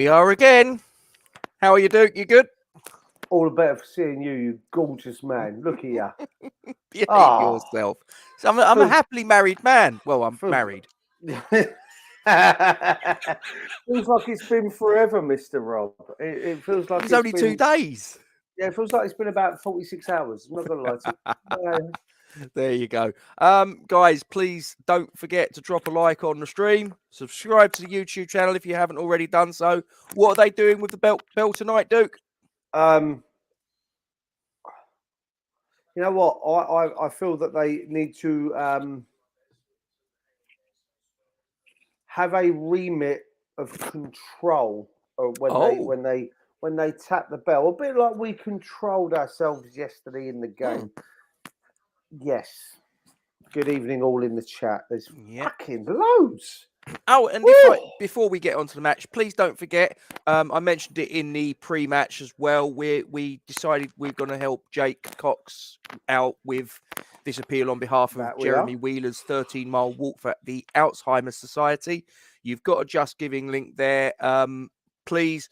we are again. How are you, Duke? You good? All the better for seeing you, you gorgeous man. Look at you. Behave Oh, yourself. So I'm a happily married man. Well, I'm feels- married. feels like it's been forever, Mr. Rob. It feels like It's only been, 2 days. Yeah, it feels like it's been about 46 hours. I'm not going to lie to you. There you go. Guys, please don't forget to drop a like on the stream. Subscribe to the YouTube channel if you haven't already done so. What are they doing with the bell tonight, Duke? You know what? I feel that they need to have a remit of control when they tap the bell, a bit like we controlled ourselves yesterday in the game. Yes. Good evening, all in the chat. There's fucking loads. Oh, and before we get onto the match, please don't forget. I mentioned it in the pre-match as well. We decided we're going to help Jake Cox out with this appeal on behalf of Jeremy Wheeler's 13-mile walk for the Alzheimer's Society. You've got a Just Giving link there. Please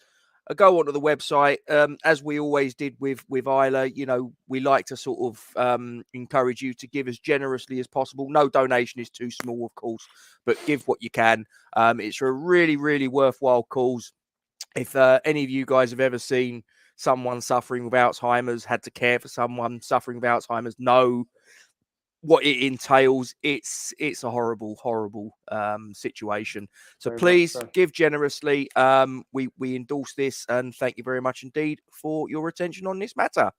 go onto the website. As we always did with Isla, you know, we like to sort of encourage you to give as generously as possible. No donation is too small, of course, but give what you can. It's a really, really worthwhile cause. If any of you guys have ever seen someone suffering with Alzheimer's, had to care for someone suffering with Alzheimer's, know what it entails. It's a horrible situation. So please give generously. We endorse this, and thank you very much indeed for your attention on this matter.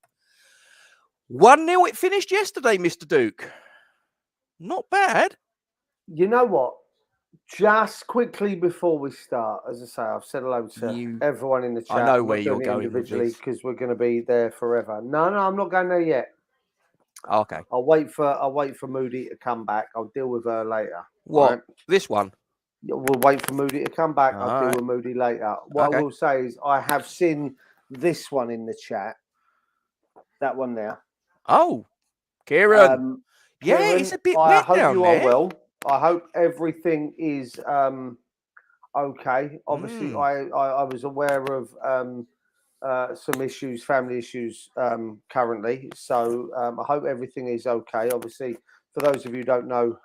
1-0 it finished yesterday, Mr. Duke. Not bad. You know what? Just quickly before we start, as I say, I've said hello to everyone in the chat. I know where you're going individually because we're going to be there forever. No, I'm not going there yet. Okay. I'll wait for Moody to come back. I'll deal with her later. What? Right? This one? We'll wait for Moody to come back. I'll deal with Moody later. What I will say is I have seen this one in the chat. That one there. Oh, Kieran. Kieran, it's a bit I wet hope down you there. are well. I hope everything is okay. Obviously, I was aware of some issues, family issues currently. So I hope everything is okay. Obviously, for those of you who don't know,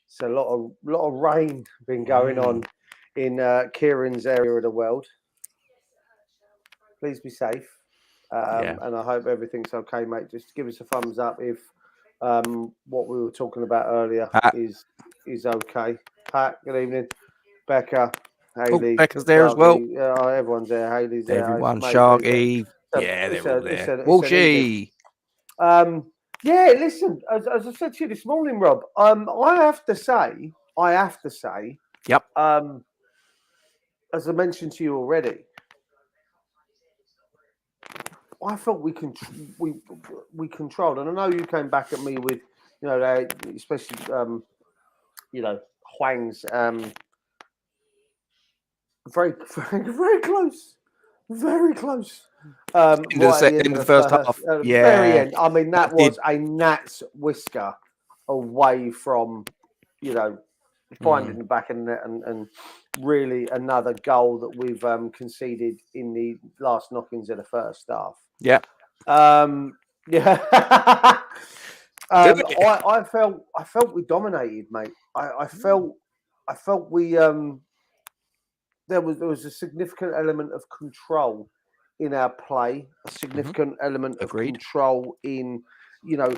it's a lot of rain been going on in Kieran's area of the world. Please be safe. And I hope everything's okay, mate. Just give us a thumbs up if what we were talking about earlier is okay. Pat, good evening. Becca, Hayley. Becca's there as well. Yeah, everyone's there. Hayley's there. Everyone, Sharky. They're all there. Walshy. Yeah, listen, as I said to you this morning, Rob, I have to say, yep. As I mentioned to you already, I felt we controlled, and I know you came back at me with, you know, especially you know, Huang's very close, very close. Right at the end of the first half. Very end. I mean, that was a gnat's whisker away from, you know, finding the back of the net and really another goal that we've conceded in the last knockings of the first half. Yeah. Yeah. I felt we dominated, mate. I felt we there was a significant element of control in our play, a significant element of control in, you know,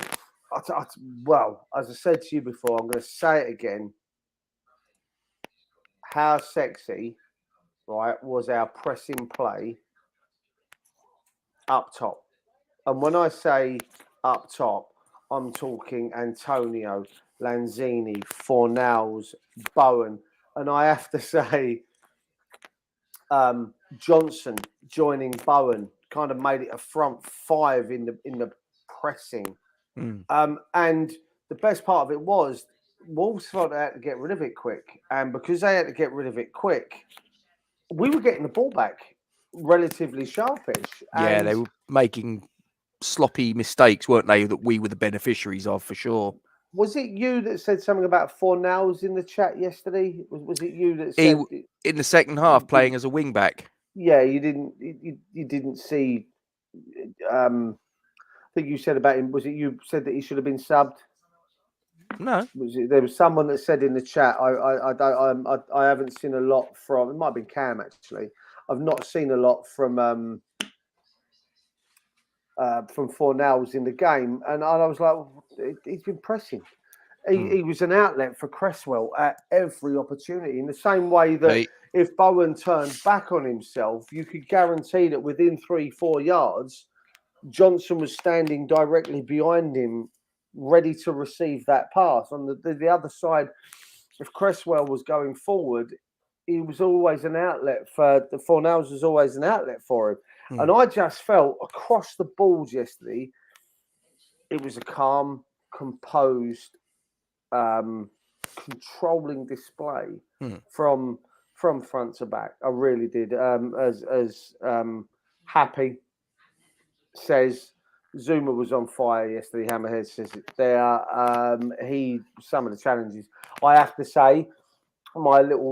well, as I said to you before, I'm going to say it again. How sexy, right, was our pressing play up top. And when I say up top, I'm talking Antonio, Lanzini, Fornals, Bowen. And I have to say, Johnson joining Bowen kind of made it a front five in the pressing. And the best part of it was Wolves felt they had to get rid of it quick. And because they had to get rid of it quick, we were getting the ball back relatively sharpish. Yeah, they were making sloppy mistakes, weren't they, that we were the beneficiaries of, for sure. Was it you that said something about Fornals in the chat yesterday? Was it you that He said in the second half playing as a wing back. Yeah, you didn't see. I think you said about him. Was it you said that he should have been subbed? No, There was someone that said in the chat. I haven't seen a lot from. It might have been Cam actually. I've not seen a lot from Fornals in the game, and I was like, he's been pressing. He was an outlet for Cresswell at every opportunity. In the same way that if Bowen turned back on himself, you could guarantee that within 3-4 yards, Johnson was standing directly behind him, ready to receive that pass. On the other side, if Cresswell was going forward, he was always an outlet for the Fornals. Was always an outlet for him, and I just felt across the balls yesterday, it was a calm, composed, controlling display from front to back. I really did. As Happy says, Zuma was on fire yesterday. Hammerhead says it there. Some of the challenges, I have to say, my little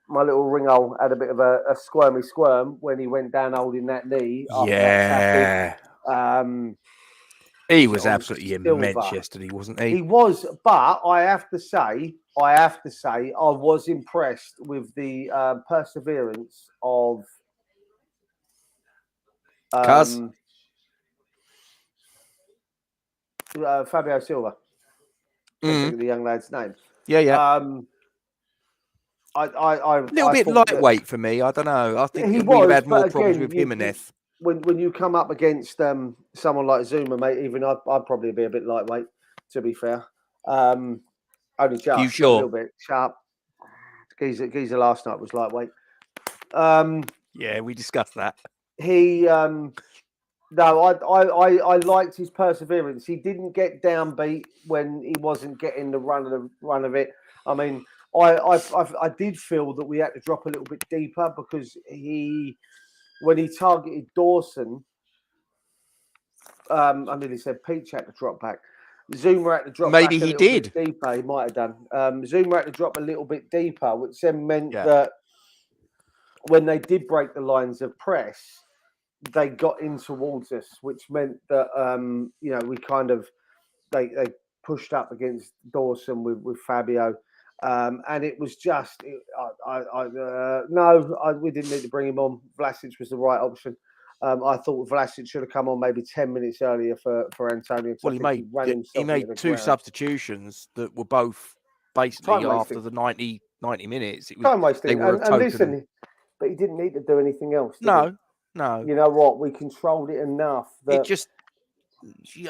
ringhole had a bit of a squirmy squirm when he went down holding that knee after that tackle. He was absolutely immense yesterday, wasn't he? He was, but I have to say, I was impressed with the perseverance of Fabio Silva. Can't think of the young lad's name. Yeah. A little bit lightweight for me. I don't know. I think we'd have had more problems with him and Neth. When you come up against someone like Zuma, mate, even I'd probably be a bit lightweight, to be fair. Only just a little bit sharp. Geezer last night was lightweight. Yeah, we discussed that. No, I liked his perseverance. He didn't get downbeat when he wasn't getting the run of it. I mean, I did feel that we had to drop a little bit deeper because when he targeted Dawson, I nearly said Peach had to drop back. Zuma had to drop back a little bit deeper. He might have done. Zuma had to drop a little bit deeper, which then meant that when they did break the lines of press, they got in towards us, which meant that we kind of they pushed up against Dawson with Fabio. And it was just, we didn't need to bring him on. Vlasic was the right option. I thought Vlasic should have come on maybe 10 minutes earlier for Antonio. Well, he made two substitutions that were both basically after the 90 minutes. It was time wasting. And listen, but he didn't need to do anything else. No. You know what? We controlled it enough that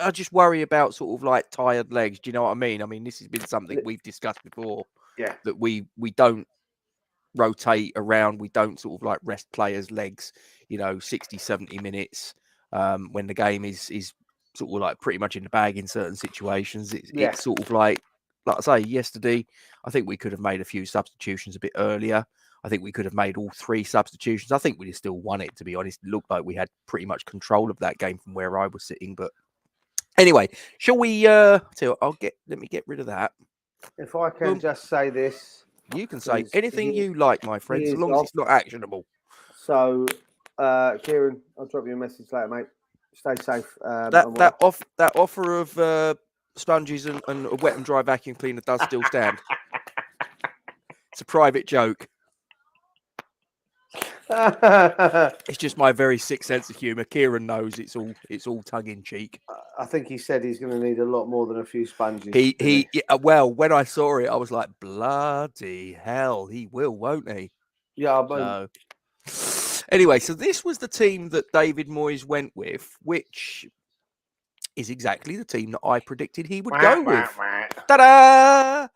I just worry about sort of like tired legs. Do you know what I mean? I mean, this has been something we've discussed before. Yeah. That we don't rotate around. We don't sort of like rest players' legs, 60, 70 minutes when the game is sort of like pretty much in the bag in certain situations. It's sort of like I say, yesterday, I think we could have made a few substitutions a bit earlier. I think we could have made all 3 substitutions. I think we'd have still won it, to be honest. It looked like we had pretty much control of that game from where I was sitting. But anyway, shall we let me get rid of that. If I can just say this. You can say anything you like, my friend, as long as it's not actionable. So, Kieran, I'll drop you a message later, mate. Stay safe. That offer of sponges and a wet and dry vacuum cleaner does still stand. It's a private joke. It's just my very sick sense of humour. Kieran knows it's all tongue in cheek. I think he said he's going to need a lot more than a few sponges. Well, when I saw it, I was like, bloody hell, he will, won't he? Yeah. Anyway, so this was the team that David Moyes went with, which is exactly the team that I predicted he would go with. Ta-da!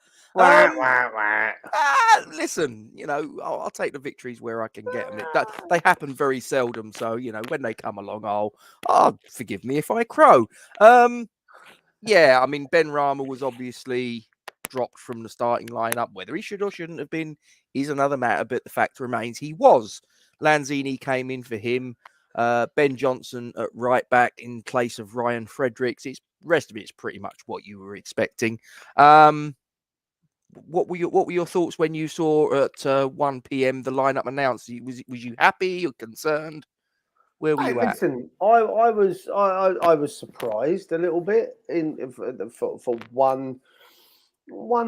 Listen, I'll take the victories where I can get them. They happen very seldom, so when they come along, forgive me if I crow. I mean, Ben Rama was obviously dropped from the starting lineup. Whether he should or shouldn't have been is another matter, but the fact remains he was. Lanzini came in for him. Ben Johnson at right back in place of Ryan Fredericks. It's rest of it's pretty much what you were expecting. What were your thoughts when you saw at 1 p.m. the lineup announced? Was you happy or concerned? Where were Hey, you at? listen, I was surprised a little bit for one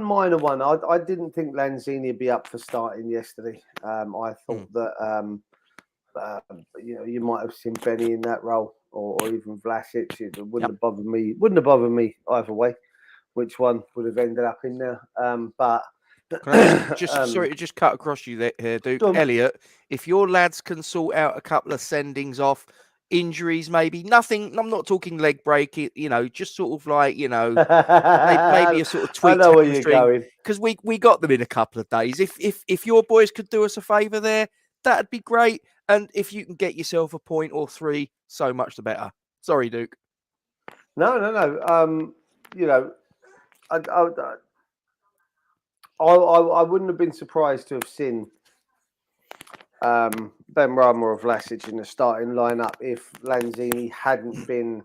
minor one. I didn't think Lanzini would be up for starting yesterday. I thought that you might have seen Benny in that role, or even Vlasic. It wouldn't have bothered me. Wouldn't have bothered me either way. Which one would have ended up in there? But Can I sorry to just cut across you there, Duke. Elliot, if your lads can sort out a couple of sendings off, injuries maybe, nothing, I'm not talking leg break, just sort of like, maybe a sort of tweak. I know where you're going. Because we got them in a couple of days. If your boys could do us a favour there, that'd be great. And if you can get yourself a point or 3, so much the better. Sorry, Duke. No. I wouldn't have been surprised to have seen Ben Rama or Vlasic in the starting lineup if Lanzini hadn't been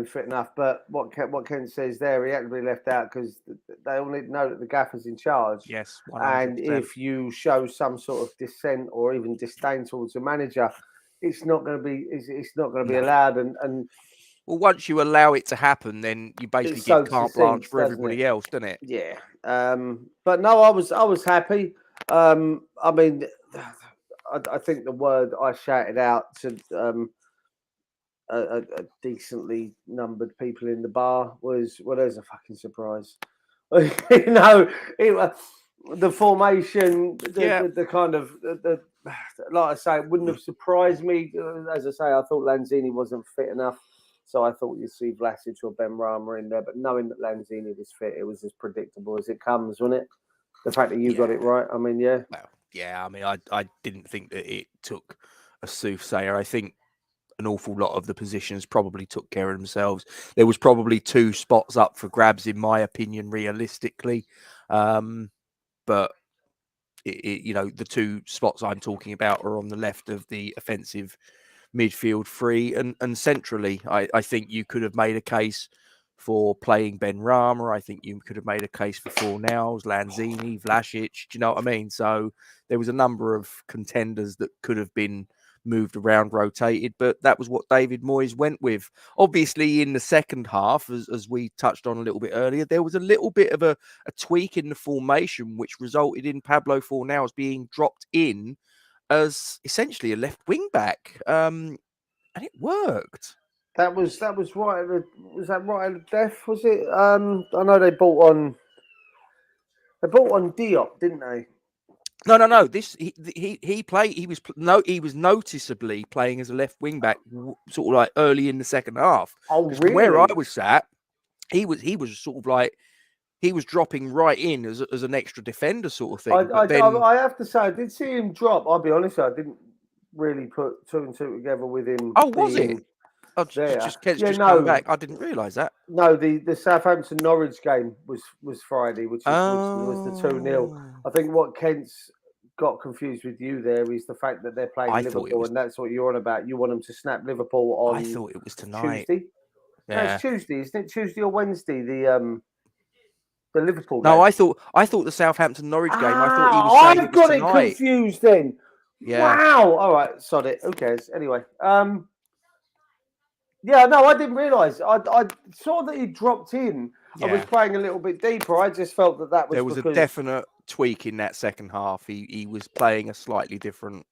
fit enough. But what Ken says there, he had to be left out because they all need to know that the gaffer's in charge. Yes, 100%. And if you show some sort of dissent or even disdain towards the manager, it's not going to be be allowed. And well, once you allow it to happen, then you basically give carte blanche for everybody else, doesn't it? Yeah. But no, I was happy. I mean, I think the word I shouted out to a decently numbered people in the bar was, well, there's a fucking surprise. The formation, the kind of, like I say, it wouldn't have surprised me. As I say, I thought Lanzini wasn't fit enough. So I thought you'd see Vlasic or Ben Rama in there. But knowing that Lanzini was fit, it was as predictable as it comes, wasn't it? The fact that you got it right. I mean, yeah. Well, yeah, I mean, I didn't think that it took a soothsayer. I think an awful lot of the positions probably took care of themselves. There was probably 2 spots up for grabs, in my opinion, realistically. But the 2 spots I'm talking about are on the left of the offensive midfield 3 and centrally. I think you could have made a case for playing Ben Rama. I think you could have made a case for Fornals, Lanzini, Vlasic. Do you know what I mean? So there was a number of contenders that could have been moved around, rotated, but that was what David Moyes went with. Obviously, in the second half, as we touched on a little bit earlier, there was a little bit of a tweak in the formation, which resulted in Pablo Fornals being dropped in as essentially a left wing back, and it worked. That was right. Was that right at the death? Was it? I know they bought on Diop, didn't they? No. He played. He was noticeably playing as a left wing back, sort of like early in the second half. Oh, really? Where I was sat, he was sort of like he was dropping right in as an extra defender sort of thing. I have to say, I did see him drop. I'll be honest, I didn't really put 2 and 2 together with him. Oh, was it? Oh, just come back. I didn't realise that. No, the Southampton Norwich game was Friday, which was the 2-0. I think what Kent's got confused with you there is the fact that they're playing Liverpool, and that's what you're on about. You want them to snap Liverpool on. I thought it was tonight. Tuesday. Yeah. No, it's Tuesday, isn't it? Tuesday or Wednesday? The Liverpool game. No, I thought the Southampton Norwich game. I thought he was saying I've got it confused then. Yeah. Wow. All right, sod it. Who cares? Anyway. Yeah, no, I didn't realise. I saw that he dropped in. Yeah. I was playing a little bit deeper. I just felt that was there was a definite tweak in that second half. He was playing a slightly different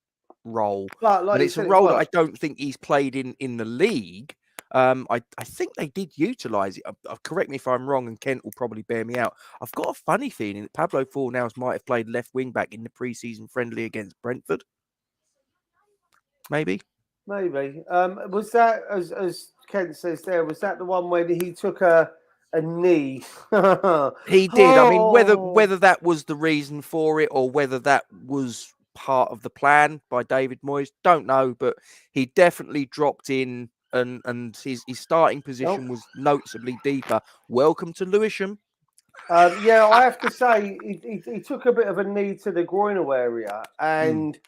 role, but it's a role that I don't think he's played in the league. I think they did utilise it. Correct me if I'm wrong, and Kent will probably bear me out. I've got a funny feeling that Pablo Fornals might have played left wing back in the pre-season friendly against Brentford. Maybe. Was that, as Kent says there, was that the one when he took a knee? He did. I mean, whether that was the reason for it or whether that was part of the plan by David Moyes, don't know. But he definitely dropped in, and his starting position was noticeably deeper. Welcome to Lewisham. Yeah, I have to say he took a bit of a knee to the groinal area, and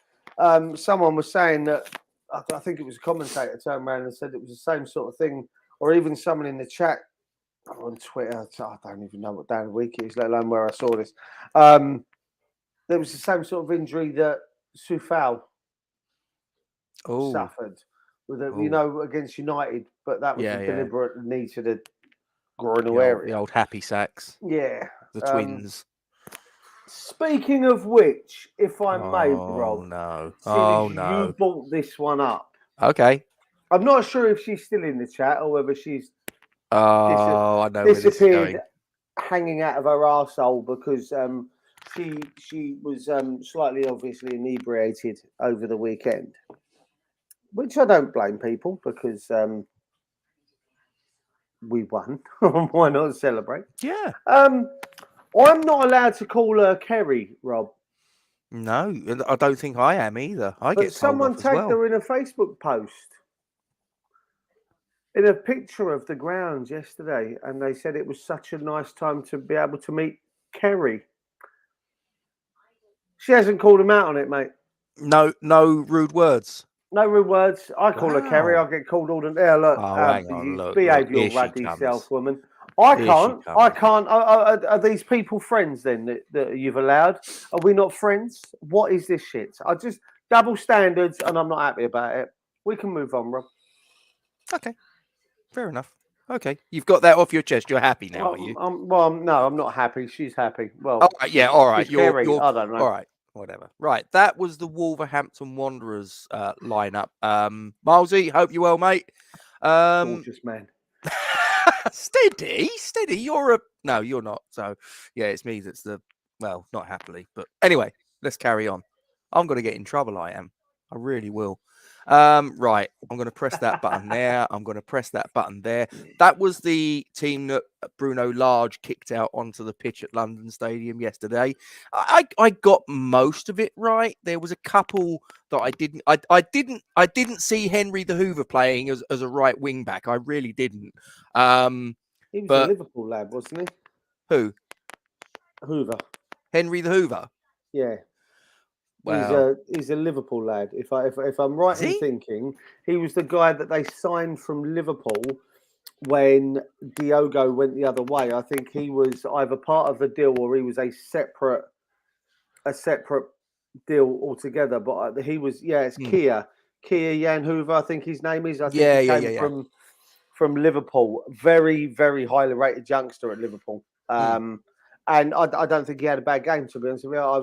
someone was saying that I think it was a commentator turned around and said it was the same sort of thing, or even someone in the chat on Twitter. I don't even know what day of the week it is, let alone where I saw this. There was the same sort of injury that Sufal suffered with against United, but that was a deliberate knee to the groinal area. The old happy sacks. Yeah. The twins. Speaking of which, if I may, Rob. You brought this one up. Okay. I'm not sure if she's still in the chat or whether she's I know where this is going. Hanging out of her arsehole because she was slightly obviously inebriated over the weekend. Which I don't blame people because we won. Why not celebrate? Yeah. I'm not allowed to call her Kerry, Rob. No, I don't think I am either. But someone tagged her in a Facebook post in a picture of the grounds yesterday, and they said it was such a nice time to be able to meet Kerry. She hasn't called him out on it, mate. No rude words. No rude words. I call her Kerry. I get called all the look. Hang on, look. Behave your ruddy self, woman. I can't. Are these people friends then that you've allowed? Are we not friends? What is this shit? I just double standards, and I'm not happy about it. We can move on, Rob. Okay, fair enough. Okay, you've got that off your chest. You're happy now, are you? No, I'm not happy. She's happy. Well, yeah, all right. You're I don't know. All right. Whatever. Right, that was the Wolverhampton Wanderers lineup. Milesy, hope you're well, mate. Gorgeous man. Steady. You're not. So yeah, it's me that's not happily, but anyway, let's carry on. I'm going to get in trouble. I am. I really will. Right, I'm going to press that button there. I'm going to press that button there. That was the team that Bruno Lage kicked out onto the pitch at London Stadium yesterday. I got most of it right. There was a couple that I didn't. I didn't see Henry the Hoover playing as a right wing back. I really didn't. He was a Liverpool lad, wasn't he? Who? Hoover. Henry the Hoover. Yeah. Wow. He's a Liverpool lad. If I'm right in thinking, he was the guy that they signed from Liverpool when Diogo went the other way. I think he was either part of the deal or he was a separate deal altogether. But he was, it's Kia Jan Hoover, I think his name is. I think he came from Liverpool. Very, very highly rated youngster at Liverpool. And I don't think he had a bad game, to be honest with you. I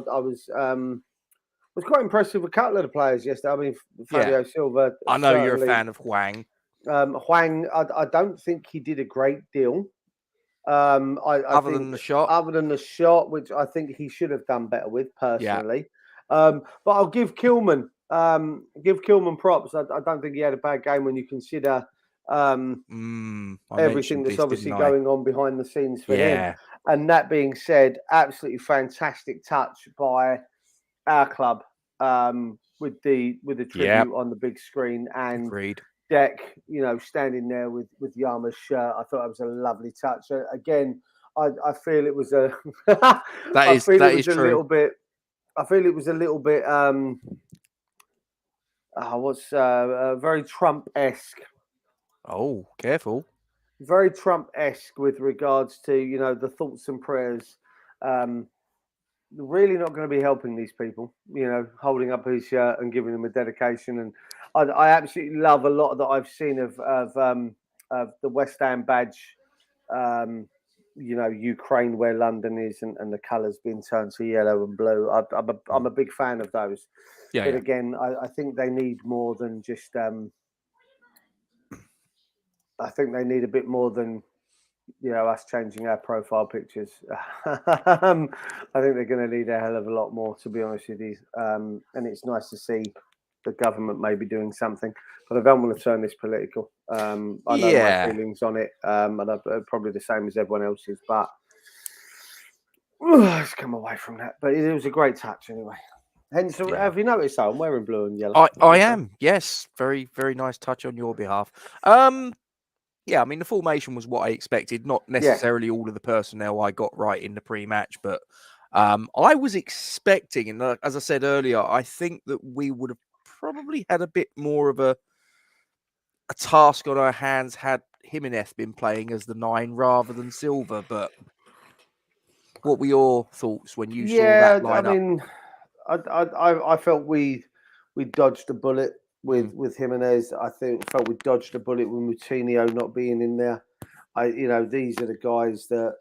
was quite impressed with a couple of the players yesterday. I mean, Fabio Silva. I know you're a fan of Hwang. Hwang, I don't think he did a great deal. Other than the shot, which I think he should have done better with personally. But I'll give Kilman props. I don't think he had a bad game when you consider everything that's obviously going on behind the scenes for him. And that being said, absolutely fantastic touch by our club with the tribute on the big screen and Deck, standing there with Yama's shirt. I thought it was a lovely touch. Again, I feel it was a I feel it was a little bit very Trump-esque. Oh, careful. Very Trump-esque with regards to the thoughts and prayers. Really not going to be helping these people, holding up his shirt and giving them a dedication. And I absolutely love a lot that I've seen of the West Ham badge, Ukraine where London is and the colours being turned to yellow and blue. I'm a big fan of those. But again, I think they need more than just, I think they need a bit more than, us changing our profile pictures. I think they're going to need a hell of a lot more, to be honest with you. And it's nice to see the government maybe doing something, but I don't want to turn this political. I know my feelings on it, and I'm probably the same as everyone else's, but let's come away from that. But it was a great touch anyway. Hence, have you noticed how I'm wearing blue and yellow? I am, yes. Very, very nice touch on your behalf. Yeah, I mean, the formation was what I expected, not necessarily all of the personnel I got right in the pre-match, but I was expecting, and as I said earlier, I think that we would have probably had a bit more of a task on our hands had Jimenez been playing as the 9 rather than Silva. But what were your thoughts when you saw that lineup? I mean, I felt we dodged a bullet with Jimenez. I felt we dodged a bullet with Moutinho not being in there. These are the guys that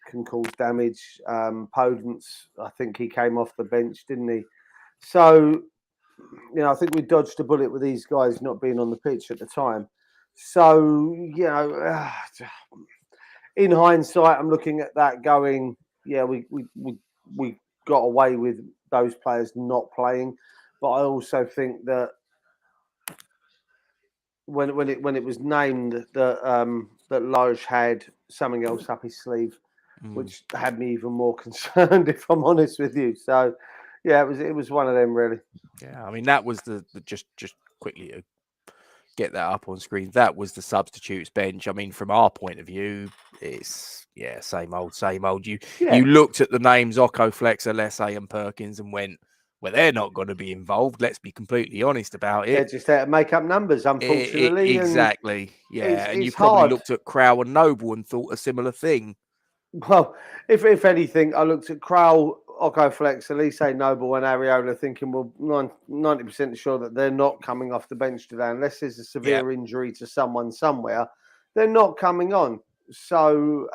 can cause damage. Podence, I think he came off the bench, didn't he? So, I think we dodged a bullet with these guys not being on the pitch at the time. So, in hindsight, I'm looking at that going, yeah, we got away with those players not playing, but I also think that when it was named that Lage had something else up his sleeve, which had me even more concerned, if I'm honest with you. So, yeah, it was one of them, really. Yeah, I mean, that was the just quickly to get that up on screen. That was the substitutes bench. I mean, from our point of view, it's same old, same old. You looked at the names Occo, Flex, Alesse, and Perkins and went, well, they're not going to be involved. Let's be completely honest about it. They're just there to make up numbers, unfortunately. Exactly. Yeah, and you it's probably hard. looked at Crow and Noble and thought a similar thing. Well, if anything, I looked at Crow, Occo, Flex, Alisse, Noble, and Areola, thinking, well, 90% sure that they're not coming off the bench today, unless there's a severe injury to someone somewhere. They're not coming on. So,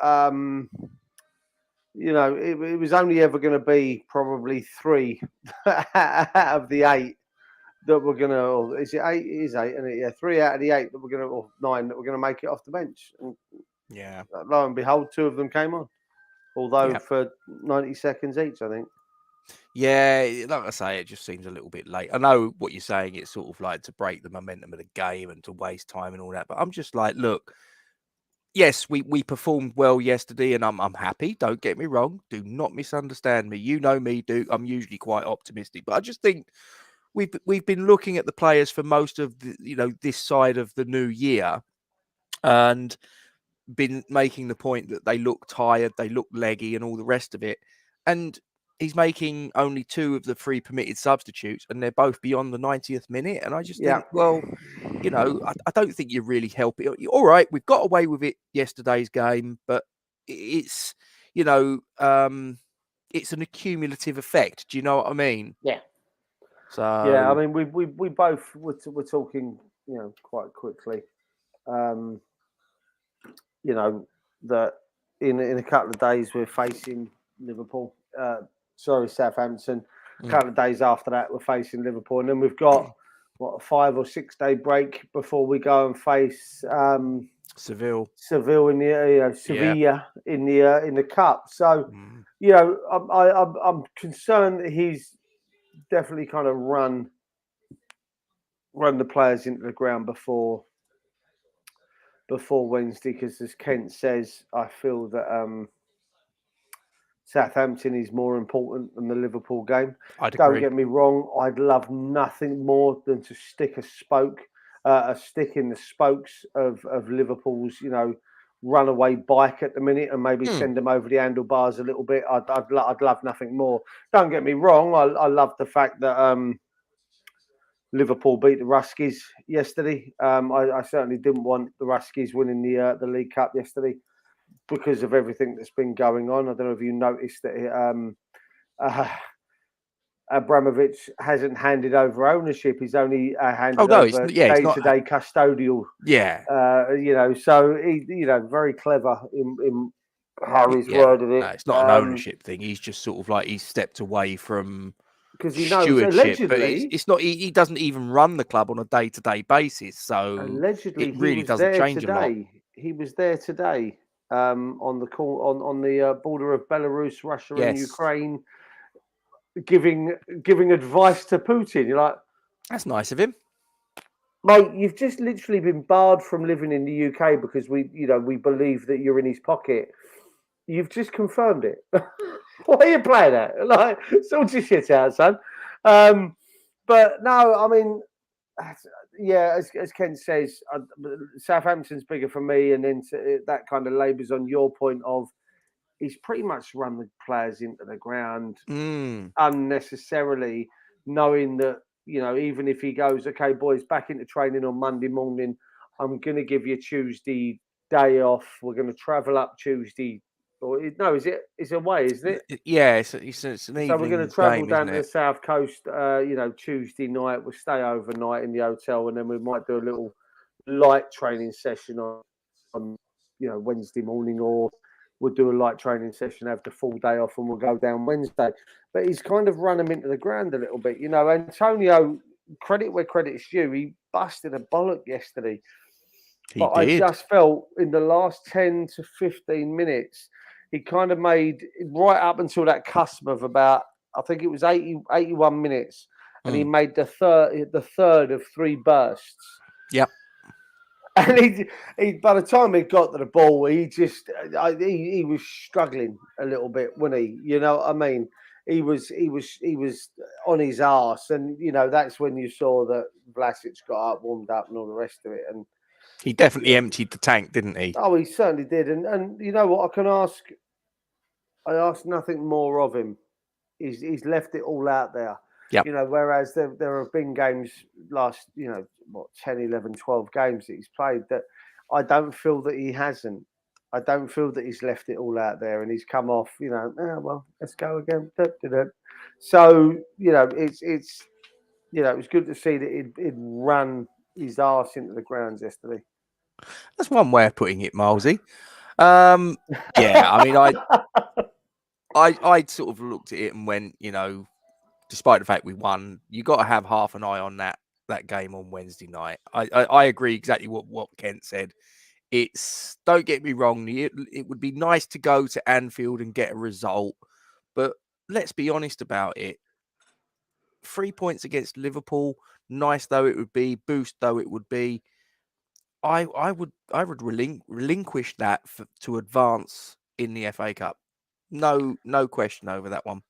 it was only ever going to be probably 3 out of the 8 that were going to. Or is it 8? It is 8, isn't it? Yeah, 3 out of the 8 that were going to, or 9 that were going to make it off the bench. And lo and behold, 2 of them came on. Although for 90 seconds each, I think. Yeah, like I say, it just seems a little bit late. I know what you're saying. It's sort of like to break the momentum of the game and to waste time and all that. But I'm just like, look, yes, we performed well yesterday, and I'm happy. Don't get me wrong. Do not misunderstand me. You know me, Duke. I'm usually quite optimistic, but I just think we've been looking at the players for most of the, this side of the new year, and been making the point that they look tired, they look leggy, and all the rest of it. And he's making only 2 of the 3 permitted substitutes, and they're both beyond the 90th minute. And I just think, well, I don't think you really help it. All right, we've got away with it yesterday's game, but it's, it's an accumulative effect. Do you know what I mean? Yeah. So yeah, I mean, we both were talking, quite quickly. That in a couple of days we're facing Liverpool. Southampton. A couple of days after that, we're facing Liverpool, and then we've got a 5 or 6 day break before we go and face Seville in the Sevilla in the cup. So, I'm concerned that he's definitely kind of run the players into the ground before Wednesday, because as Kent says, I feel that Southampton is more important than the Liverpool game. Don't get me wrong, I'd love nothing more than to stick a stick in the spokes of Liverpool's, runaway bike at the minute, and maybe send them over the handlebars a little bit. I'd love nothing more. Don't get me wrong, I love the fact that Liverpool beat the Ruskies yesterday. I certainly didn't want the Ruskies winning the League Cup yesterday, because of everything that's been going on. I don't know if you noticed that Abramovich hasn't handed over ownership. He's only handed over day-to-day custodial. Yeah. So he, very clever in how he's worded it. No, it's not an ownership thing. He's just sort of like he's stepped away from because he knows stewardship, but allegedly it's not. He doesn't even run the club on a day-to-day basis. So allegedly, it really doesn't change a lot. He was there today. On the border of Belarus, Russia, and Ukraine, giving advice to Putin. You're like, that's nice of him, mate. You've just literally been barred from living in the UK because we believe that you're in his pocket. You've just confirmed it. What are you playing at? Like, sort your shit out, son. But no, I mean, yeah, as Ken says, Southampton's bigger for me, and then that kind of labours on your point of he's pretty much run the players into the ground unnecessarily, knowing that even if he goes, okay, boys, back into training on Monday morning, I'm going to give you Tuesday day off. We're going to travel up Tuesday. Or no, it's away, isn't it? Yeah, it's an So we're evening going to travel game, down isn't to the it? south coast, Tuesday night. We'll stay overnight in the hotel, and then we might do a little light training session on Wednesday morning, or we'll do a light training session, have the full day off, and we'll go down Wednesday. But he's kind of run him into the ground a little bit. Antonio, credit where credit's due, he busted a bollock yesterday. But I just felt in the last 10 to 15 minutes, he kind of made, right up until that cusp of about, I think it was 81 minutes, and he made the third of 3 bursts. Yep. And he by the time he got to the ball, he was struggling a little bit, wasn't he? You know what I mean? He was on his arse, and that's when you saw that Vlasic got up, warmed up, and all the rest of it. And he definitely emptied the tank, didn't he? Oh, he certainly did. And you know what? I ask nothing more of him. He's left it all out there. Yep. Whereas there have been games last, 10, 11, 12 games that he's played that I don't feel that he hasn't. I don't feel that he's left it all out there and he's come off, well, let's go again. So, it's it was good to see that he'd run his arse into the ground yesterday. That's one way of putting it, Milesy. Yeah, I mean, I sort of looked at it and went, despite the fact we won, you got to have half an eye on that game on Wednesday night. I agree exactly what Kent said. Don't get me wrong, it would be nice to go to Anfield and get a result, but let's be honest about it. 3 points against Liverpool, nice though it would be, boost though it would be, I would relinquish that to advance in the FA Cup. No question over that one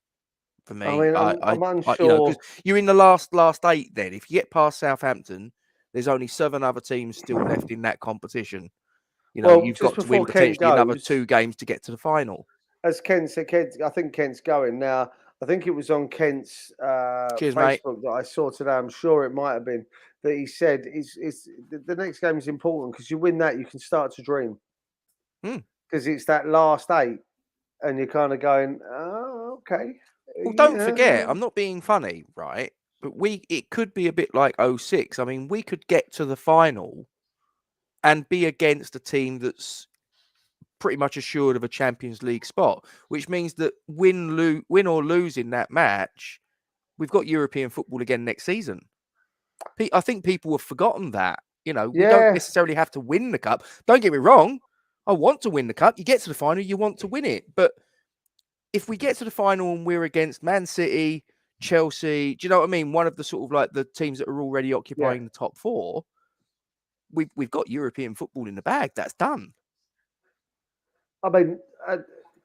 for me. I mean, I'm unsure. Because you're in the last 8. Then, if you get past Southampton, there's only 7 other teams still left in that competition. You've got to win potentially another 2 games to get to the final. As Kent said, I think Kent's going now. I think it was on Kent's Cheers, Facebook mate. that I saw today. I'm sure it might have been that he said it's the next game is important because you win that, you can start to dream. Because it's that last 8, and you're kind of going, oh, okay. Well, don't forget, I'm not being funny, right? But it could be a bit like 06. I mean, we could get to the final and be against a team that's pretty much assured of a Champions League spot, which means that win or lose in that match, we've got European football again next season. I think people have forgotten that. We don't necessarily have to win the cup. Don't get me wrong. I want to win the cup. You get to the final, you want to win it. But if we get to the final and we're against Man City, Chelsea, do you know what I mean? One of the sort of like the teams that are already occupying the top 4, we've got European football in the bag. That's done. I mean,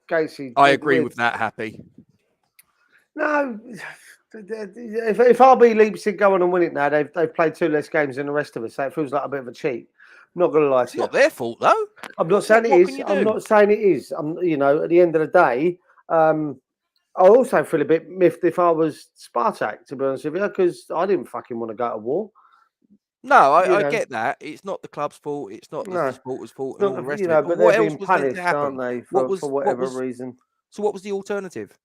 Casey, I agree with that, Happy. No, if RB Leipzig go on and win it now, they've played 2 less games than the rest of us, so it feels like a bit of a cheat. I'm not going to lie to you. It's not their fault, though. I'm not saying it is. I'm not saying it is. At the end of the day, I also feel a bit miffed if I was Spartak, to be honest with you, because I didn't fucking want to go to war. No, I get that. It's not the club's fault. It's not the supporters' fault and all the rest of it. But what they're else being was punished, meant to happen? aren't they, for whatever reason? So what was the alternative?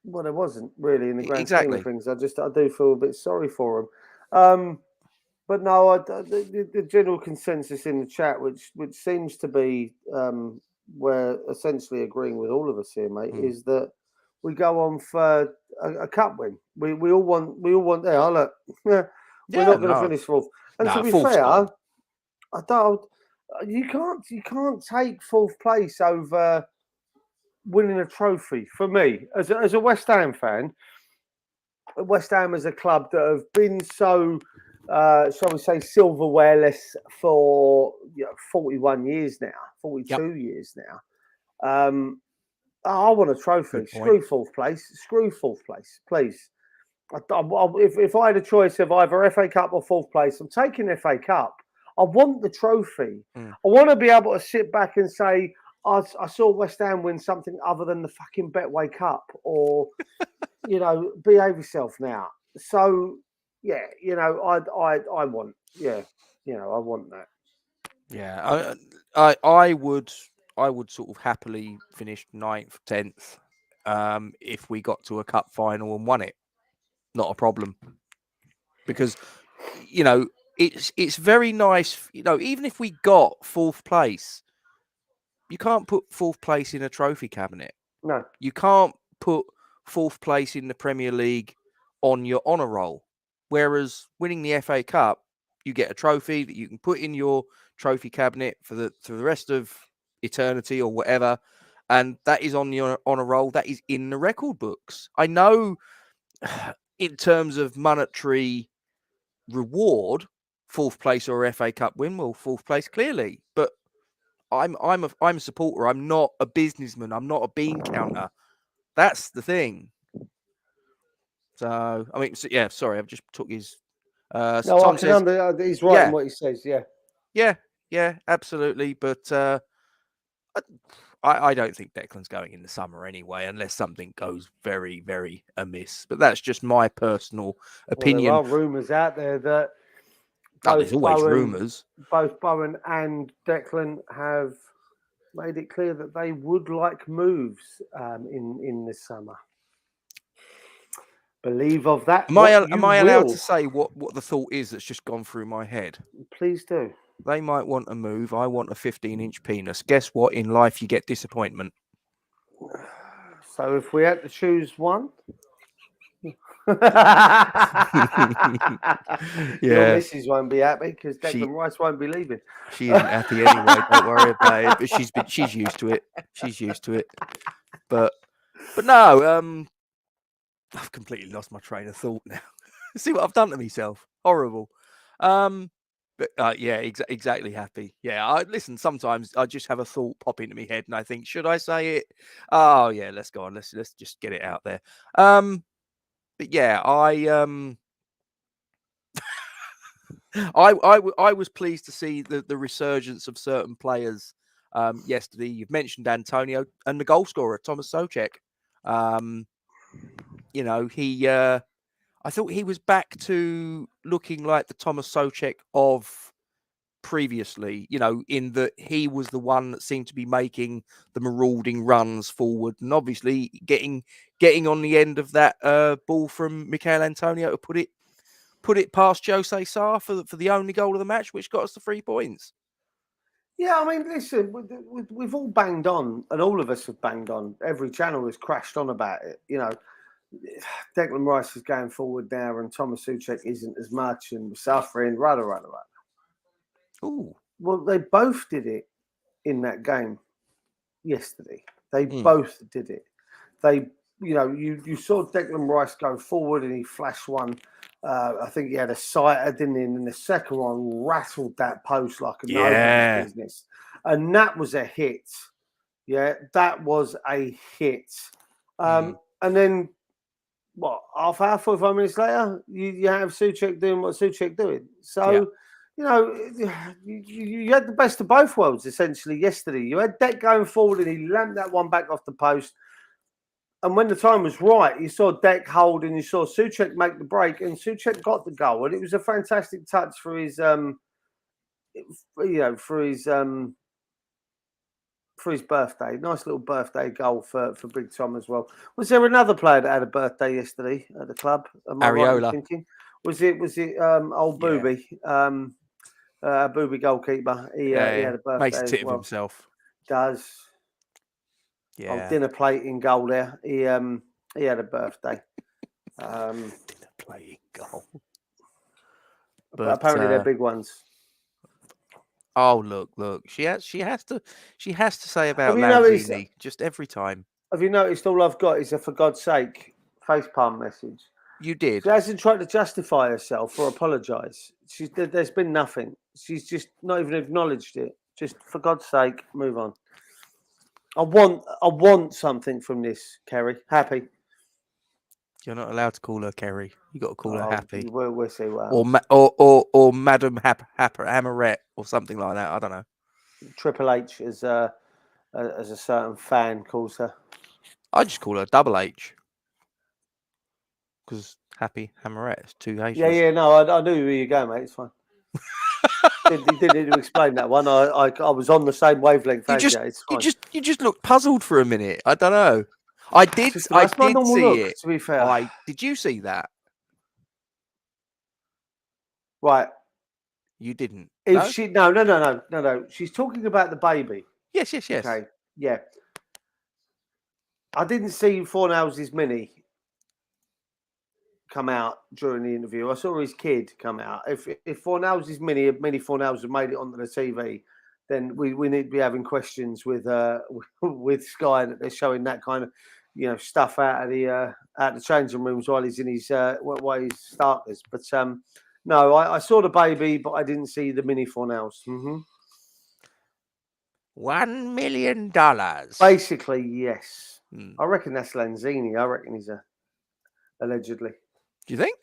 Well, there wasn't really in the grand scheme of things. I do feel a bit sorry for them. But no, the general consensus in the chat, which seems to be we're essentially agreeing with all of us here, mate, is that we go on for a cup win. We all want there. Look, we're not going to finish 4th. And to be fair, I don't. You can't take 4th place over winning a trophy. For me, as a West Ham fan, West Ham is a club that have been so, shall we say, silverwareless for 41 years now, 42 years now. I want a trophy. Screw 4th place. Screw 4th place, please. If I had a choice of either FA Cup or 4th place, I'm taking FA Cup. I want the trophy. I want to be able to sit back and say, I saw West Ham win something other than the fucking Betway Cup, or, behave yourself now. So, yeah, I want, yeah, I want that. Yeah, I would sort of happily finish 9th, 10th, if we got to a cup final and won it. Not a problem, because it's very nice. Even if we got 4th place, you can't put 4th place in a trophy cabinet. No, you can't put 4th place in the Premier League on your honour roll. Whereas winning the FA Cup, you get a trophy that you can put in your trophy cabinet for the rest of eternity or whatever, and that is on your honour roll. That is in the record books. I know, in terms of monetary reward, 4th place or FA Cup win, well, 4th place clearly, but I'm a supporter. I'm not a businessman. I'm not a bean counter. That's the thing. So, I mean, yeah, sorry, I've just took his. So no, Tom I says, can he's right in what he says. yeah, absolutely. But I don't think Declan's going in the summer anyway, unless something goes very, very amiss. But that's just my personal opinion. Well, there are rumours out there that there's always rumours. Both Bowen and Declan have made it clear that they would like moves in the summer. Believe of that. Am I allowed to say what the thought is that's just gone through my head? Please do. They might want a move. I want a 15-inch penis. Guess what? In life, you get disappointment. So if we had to choose one, your missus won't be happy because Declan Rice won't be leaving. She isn't happy anyway. Don't worry about it. But she's used to it. She's used to it. But no. I've completely lost my train of thought now. See what I've done to myself. Horrible. But yeah, exactly happy. Yeah, listen, sometimes I just have a thought pop into my head and I think, should I say it? Oh yeah, let's go on. Let's just get it out there. But yeah, I was pleased to see the resurgence of certain players yesterday. You've mentioned Antonio and the goal scorer, Thomas Souček. I thought he was back to looking like the Thomas Souček of previously, in that he was the one that seemed to be making the marauding runs forward and obviously getting on the end of that ball from Michail Antonio to put it past Jose Sarr for the only goal of the match, which got us the 3 points. Yeah, I mean, listen, we've all banged on, and all of us have banged on. Every channel has crashed on about it. Declan Rice is going forward now, and Thomas Souček isn't as much, and we're suffering. Rudder. Ooh. Well, they both did it in that game yesterday. They both did it. They, you saw Declan Rice go forward, and he flashed one. I think he had a sighter, didn't he? And then the second one rattled that post like a nobody's business. And that was a hit. Yeah, that was a hit. And then, half hour, 45 minutes later, you have Souček doing what Souček doing. So, you had the best of both worlds, essentially, yesterday. You had Dec going forward, and he lamped that one back off the post. And when the time was right, you saw Dec hold and you saw Souček make the break, and Souček got the goal. And it was a fantastic touch for his, for his birthday. Nice little birthday goal for Big Tom as well. Was there another player that had a birthday yesterday at the club? Am I right in thinking? Was it old Booby? Booby goalkeeper. He had a birthday. Makes a tit of himself. Does. Yeah. Dinner plate in goal there. He had a birthday. Dinner plate in goal. But apparently they're big ones. Oh look! She has to say about Lanzini just every time. Have you noticed all I've got is a "for God's sake" facepalm message? You did. She hasn't tried to justify herself or apologise. There's been nothing. She's just not even acknowledged it. Just for God's sake, move on. I want something from this, Kerry. Happy. You're not allowed to call her Kerry. You got to call her Happy. We'll see what happens. Or Madam Hammerette or something like that. I don't know. Triple H as a certain fan calls her. I just call her Double H. because Happy Hammerette, 2 H's. Yeah. No, I knew where you go, mate. It's fine. You didn't need to explain that one. I was on the same wavelength as you. It's fine. You just looked puzzled for a minute. I don't know. I did That's my normal see look, it. to be fair. Did you see that? Right. You didn't. If no. She's talking about the baby. Yes. Okay. Yeah. I didn't see Fornals' mini come out during the interview. I saw his kid come out. If Fornals' mini Fornals had made it onto the TV, then we need to be having questions with Sky that they're showing that kind of stuff out of the changing rooms while he's in his while he's starters. But no, I saw the baby, but I didn't see the mini Fornals. $1 million. Basically, yes. I reckon that's Lanzini. I reckon he's allegedly. Do you think?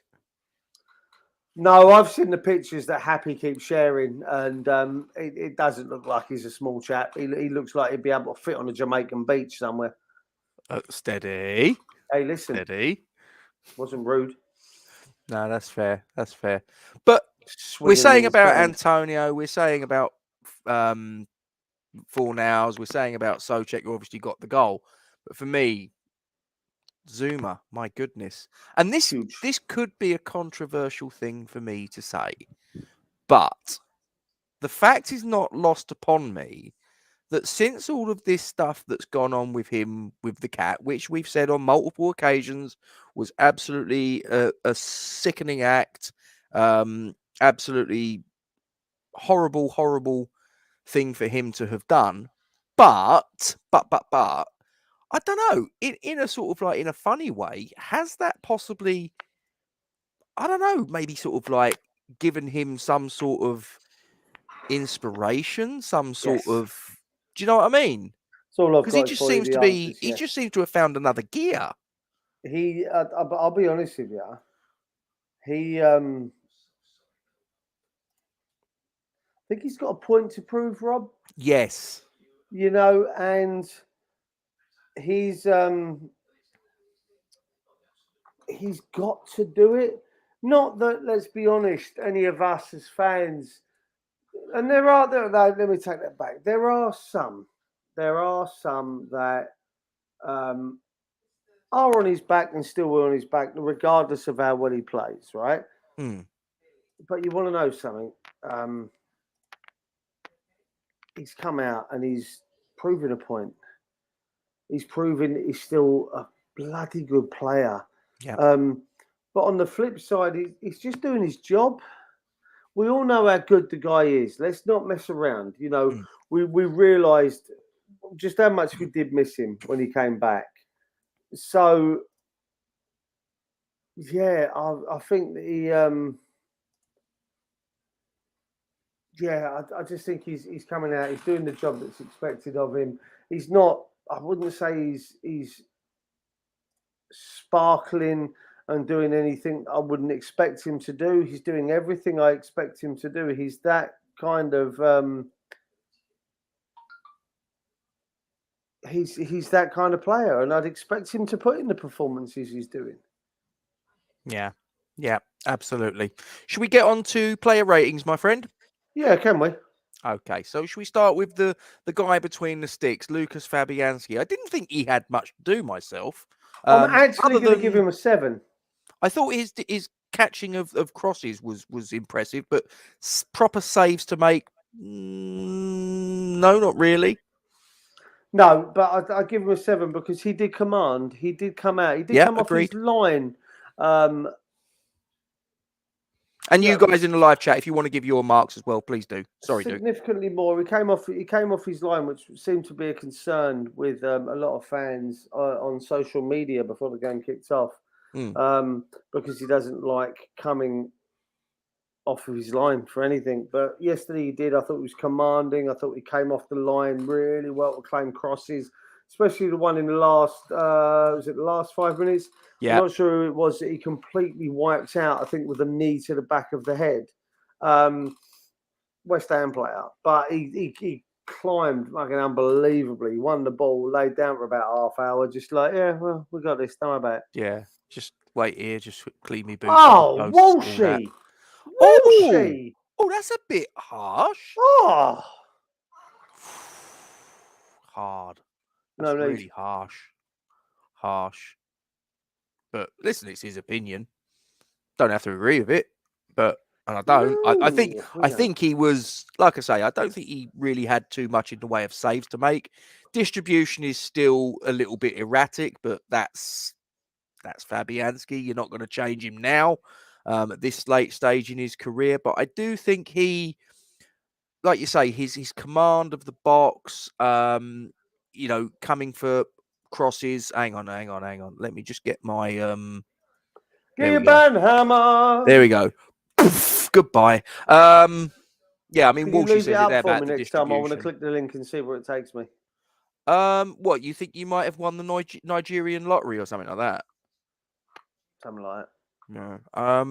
No, I've seen the pictures that Happy keeps sharing, and it doesn't look like he's a small chap. He looks like he'd be able to fit on a Jamaican beach somewhere. Steady. Hey, listen. Steady. Wasn't rude. No, that's fair. That's fair. But we're saying about Antonio. We're saying about Fornals. We're saying about Souček, who obviously got the goal. But for me, Zuma, my goodness. And this could be a controversial thing for me to say. But the fact is not lost upon me that since all of this stuff that's gone on with him, with the cat, which we've said on multiple occasions was absolutely a sickening act, absolutely horrible thing for him to have done. But I don't know, in a sort of like in a funny way, has that possibly, I don't know, maybe sort of like given him some sort of inspiration, some sort of, do you know what I mean? Because he just seems to be, he just seems to have found another gear. I'll be honest with you. I think he's got a point to prove, Rob. Yes. And he's got to do it. Not that, let's be honest, any of us as fans, and let me take that back. There are some that are on his back and still on his back, regardless of how well he plays, right? But you want to know something? He's come out and he's proven a point. He's proven he's still a bloody good player. Yeah. But on the flip side, he's just doing his job. We all know how good the guy is. Let's not mess around. We realised just how much we did miss him when he came back. So, yeah, I think that he, I just think he's coming out. He's doing the job that's expected of him. He's not. I wouldn't say he's sparkling and doing anything I wouldn't expect him to do. He's doing everything I expect him to do. He's that kind of he's that kind of player, and I'd expect him to put in the performances he's doing. Yeah, absolutely. Should we get on to player ratings, my friend? Yeah, can we? Okay, so should we start with the guy between the sticks, Lucas Fabianski? I didn't think he had much to do myself. I'm actually going to give him a 7. I thought his catching of crosses was impressive, but proper saves to make, no, not really. No, but I give him a 7 because he did command. He did come out. He did come off his line. And you guys in the live chat, if you want to give your marks as well, please do. Sorry, significantly more. He came off his line, which seemed to be a concern with a lot of fans on social media before the game kicked off, because he doesn't like coming off of his line for anything. But yesterday he did. I thought he was commanding. I thought he came off the line really well to claim crosses, especially the one in the last. Was it the last 5 minutes? Yeah. I'm not sure who it was that he completely wiped out. I think with a knee to the back of the head. West Ham player, but he climbed fucking unbelievably. He won the ball, laid down for about half hour, just like, yeah, well, we got this. Don't worry about it. Yeah, just Wait here, just clean me boots. Oh, Walshy! Walshy! Oh, that's a bit harsh. Oh, Hard. That's really harsh. Harsh. But listen, it's his opinion. Don't have to agree with it, but and I don't. I think he was, like I say, I don't think he really had too much in the way of saves to make. Distribution is still a little bit erratic, but that's Fabianski. You're not going to change him now at this late stage in his career. But I do think he, like you say, his command of the box, coming for crosses. Hang on. Let me just get my Get your banhammer. There we go. Goodbye. Yeah, I mean, Walshy says it there about the next time. I want to click the link and see where it takes me. What, you think you might have won the Nigerian lottery or something like that? Something like that. No. I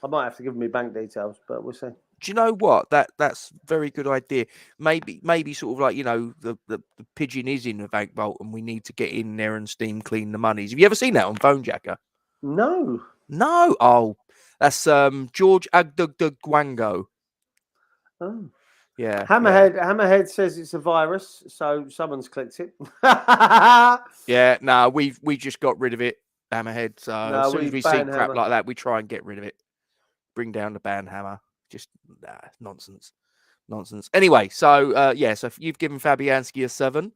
might have to give me bank details, but we'll see. Do you know what? That's a very good idea. Maybe sort of like, the pigeon is in the bank vault and we need to get in there and steam clean the monies. Have you ever seen that on Phone Jacker? No. Oh, that's George Agdugwango. Oh. Yeah. Hammerhead says it's a virus, so someone's clicked it. Yeah, no, we just got rid of it, Hammerhead. So as soon as we see crap like that, we try and get rid of it. Bring down the ban hammer. Just nonsense. Anyway, so so you've given Fabianski a 7,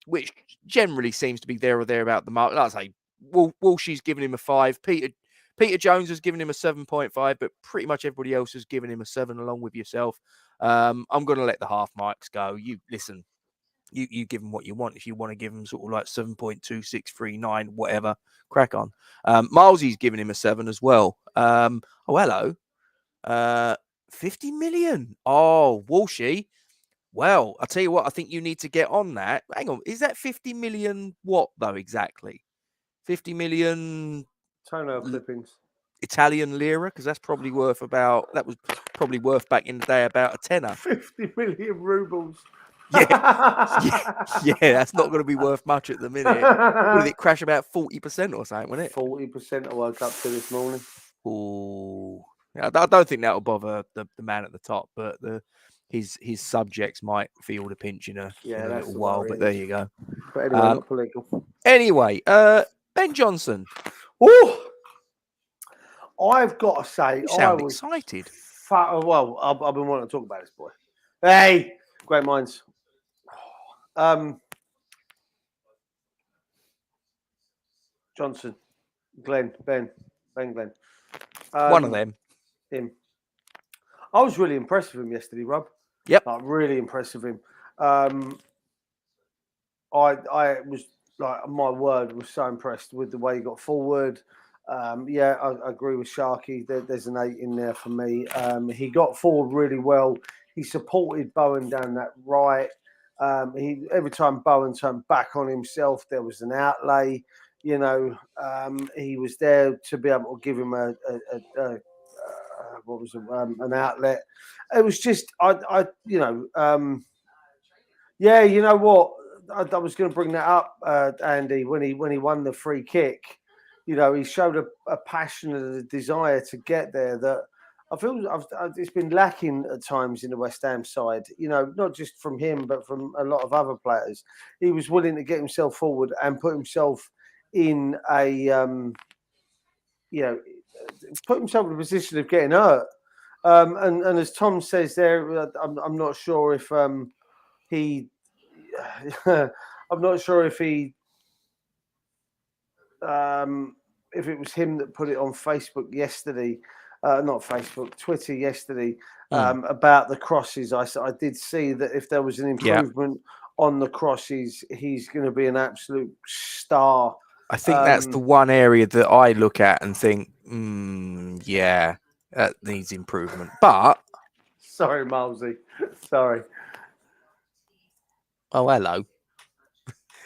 which generally seems to be there or there about the mark. Like I say, Walshy's given him a 5. Peter Jones has given him a 7.5, but pretty much everybody else has given him a 7 along with yourself. I'm going to let the half marks go. You listen. You give them what you want. If you want to give them sort of like 7.2639, whatever, crack on. Milesy's giving him a 7 as well. Hello. 50 million. Oh, Walshy. Well, I'll tell you what, I think you need to get on that. Hang on. Is that 50 million what, though, exactly? 50 million... Toenail clippings. Italian lira? Because that was probably worth back in the day about a tenner. 50 million rubles. Yeah, that's not going to be worth much at the minute. What did it crash about 40% or something, wasn't it? 40% I woke up to this morning. Oh, I don't think that will bother the man at the top, but his subjects might feel the pinch in a little while. But there you go. But anyway, not political. Anyway, Ben Johnson. Oh, I've got to say, you sound excited. Well, I've been wanting to talk about this boy. Hey, great minds. Johnson, Ben Glenn. One of them. Him. I was really impressed with him yesterday, Rob. Yep. Like, really impressed with him. I was like, my word, was so impressed with the way he got forward. I agree with Sharky. There's an 8 in there for me. He got forward really well. He supported Bowen down that right. Every time Bowen turned back on himself, there was an outlay. He was there to be able to give him an outlet. It was just, you know what? I was going to bring that up, Andy, when he won the free kick. He showed a passion and a desire to get there that I feel it's been lacking at times in the West Ham side. Not just from him, but from a lot of other players. He was willing to get himself forward and put himself in put himself in a position of getting hurt. And as Tom says there, I'm not sure if he. I'm not sure if he. If it was him that put it on Facebook yesterday, Twitter yesterday, about the crosses. I did see that if there was an improvement on the crosses, he's going to be an absolute star. I think that's the one area that I look at and think, that needs improvement. But sorry, Milesy. Sorry. Oh, hello.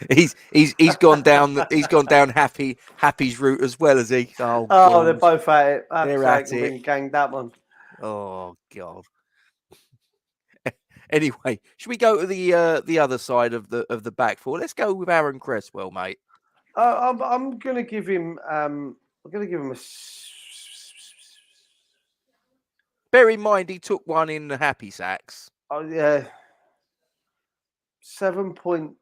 He's gone down. He's gone down Happy's route as well, as he. Oh, they're both at it. They're at it. Been ganged up on. Oh God. Anyway, should we go to the other side of the back four? Let's go with Aaron Cresswell, mate. I'm going to give him. I'm going to give him a. Bear in mind, he took one in the happy sacks. Oh yeah. 7.75,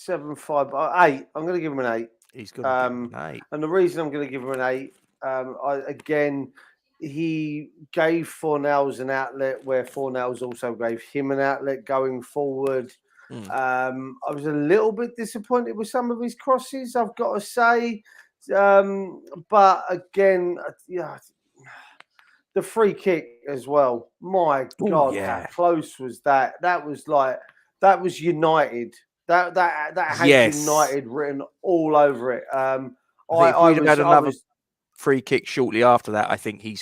8. I'm going to give him an 8. He's going to give him an 8. And the reason I'm going to give him an 8, he gave Fornells an outlet where Fornells also gave him an outlet going forward. I was a little bit disappointed with some of his crosses, I've got to say. But again, yeah, the free kick as well. My God, how close was that? That was United. That had United written all over it. If we'd have had another free kick shortly after that, I think he's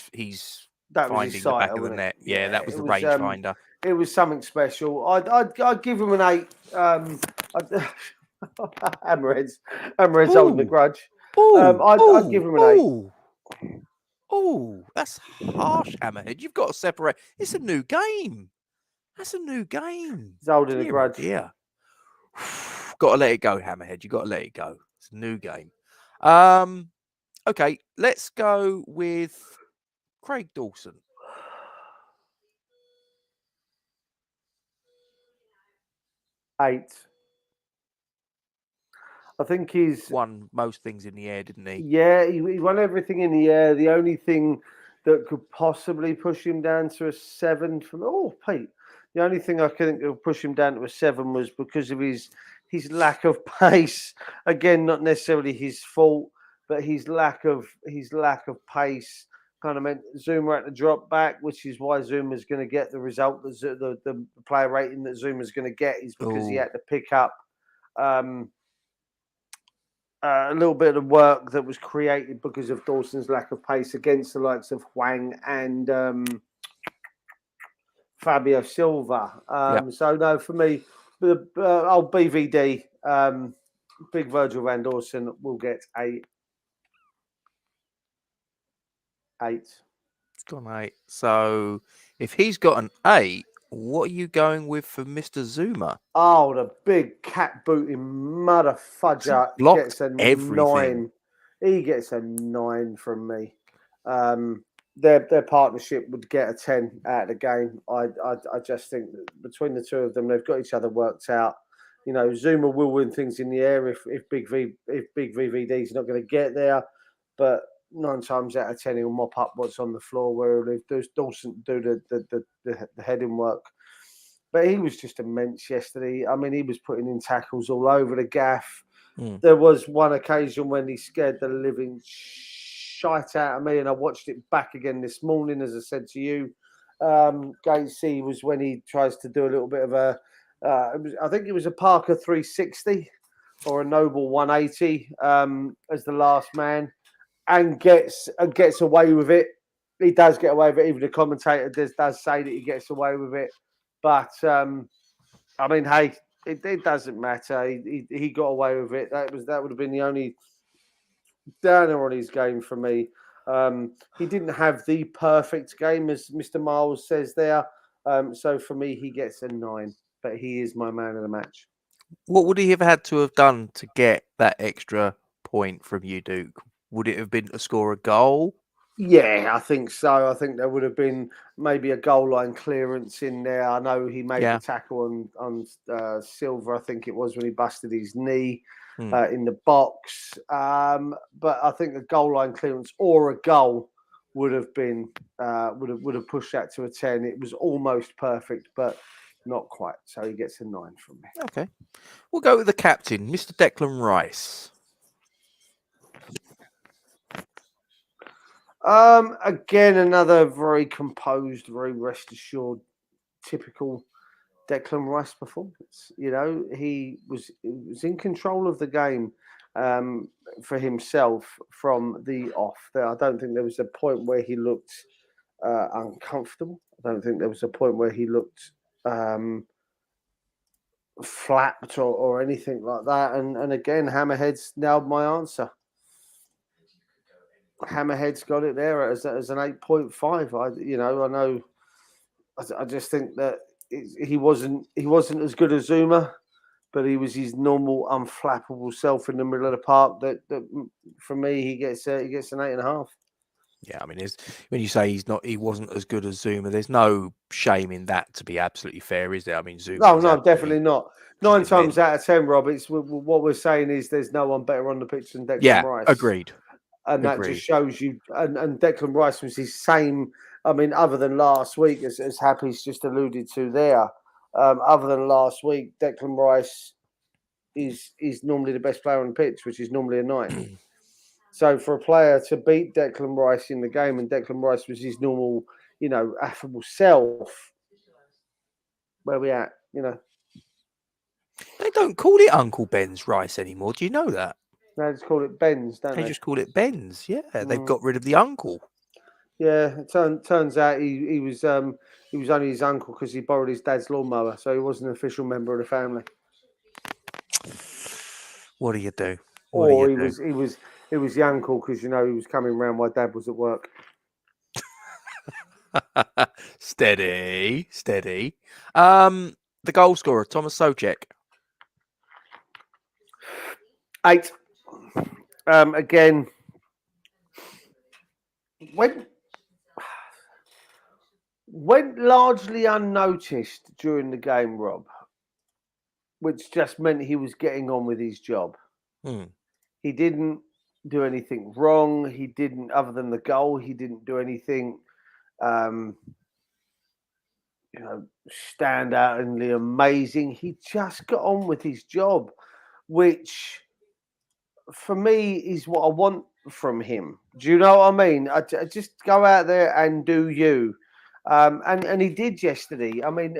finding the back of the net. Yeah, that was the rangefinder. It was something special. I'd give him an 8. Hammerhead's holding the grudge. I'd give him an 8. Oh, that's harsh, Hammerhead. You've got to separate. It's a new game. That's a new game. He's holding a grudge. Yeah. Got to let it go, Hammerhead. You got to let it go. It's a new game. Okay, let's go with Craig Dawson. 8. I think he's won most things in the air, didn't he? Yeah, he won everything in the air. The only thing that could possibly push him down to a 7 Pete. The only thing I think could push him down to a 7 was because of his lack of pace. Again, not necessarily his fault, but his lack of pace kind of meant Zuma had to drop back, which is why Zuma's going to get the result. The player rating that Zuma's going to get is because he had to pick up a little bit of work that was created because of Dawson's lack of pace against the likes of Hwang and Fabio Silva. So no, for me, the old BVD, Big Virgil van Dawson will get a 8. It's got an 8. So if he's got an 8, what are you going with for Mr. Zuma? Oh, the big cat booting mother fudger gets a everything. 9. He gets a 9 from me. Their partnership would get a 10 out of the game. I just think that between the two of them, they've got each other worked out. You know, Zuma will win things in the air if Big VVD is not going to get there, but 9 times out of 10 he'll mop up what's on the floor, where if Dawson do the heading work. But he was just immense yesterday. I mean, he was putting in tackles all over the gaff. There was one occasion when he scared the living shite out of me, and I watched it back again this morning, as I said to you. Gatesy was when he tries to do a little bit of a, I think it was a Parker 360 or a Noble 180 as the last man, and gets away with it. He does get away with it. Even the commentator does say that he gets away with it. But, I mean, hey, it doesn't matter. He got away with it. That would have been the only downer on his game for me. He didn't have the perfect game, as Mr. Miles says there. So for me, he gets a 9. But he is my man of the match. What would he have had to have done to get that extra point from you, Duke? Would it have been to score a goal? Yeah, I think so. I think there would have been maybe a goal line clearance in there. I know he made the tackle on Silva, I think it was, when he busted his knee in the box. But I think a goal line clearance or a goal would have been would have pushed that to a 10. It was almost perfect, but not quite. So he gets a 9 from me. Okay, we'll go with the captain, Mr. Declan Rice. Again, another very composed, very rest assured, typical Declan Rice performance. You know, he was in control of the game for himself from the off. I don't think there was a point where he looked uncomfortable. I don't think there was a point where he looked flapped or anything like that. And again, Hammerhead's nailed my answer. Hammerhead's got it there as an 8.5. I just think that he wasn't as good as Zuma, but he was his normal unflappable self in the middle of the park. That for me, he gets an 8.5. Yeah, I mean, when you say he wasn't as good as Zuma, there's no shame in that. To be absolutely fair, is there? I mean, Zuma. No, definitely not. 9 times in. out of 10, Rob, it's what we're saying is there's no one better on the pitch than Declan Rice. Agreed. And that just shows you. And Declan Rice was his same. I mean, other than last week, as Happy's just alluded to there, other than last week, Declan Rice is normally the best player on the pitch, which is normally a 9. So for a player to beat Declan Rice in the game, and Declan Rice was his normal, affable self, where we at, They don't call it Uncle Ben's Rice anymore. Do you know that? They just call it Ben's, don't they? They just call it Ben's. Yeah, they've got rid of the uncle. Yeah, it turns out he was only his uncle because he borrowed his dad's lawnmower, so he wasn't an official member of the family. What do you do? He was the uncle because he was coming round while Dad was at work. Steady. The goal scorer, Thomas Souček. 8. Again, went largely unnoticed during the game, Rob, which just meant he was getting on with his job. He didn't do anything wrong. He didn't, other than the goal, he didn't do anything, standoutly amazing. He just got on with his job, which for me is what I want from him. Do you know what I mean? I just go out there and do you. And he did yesterday. I mean,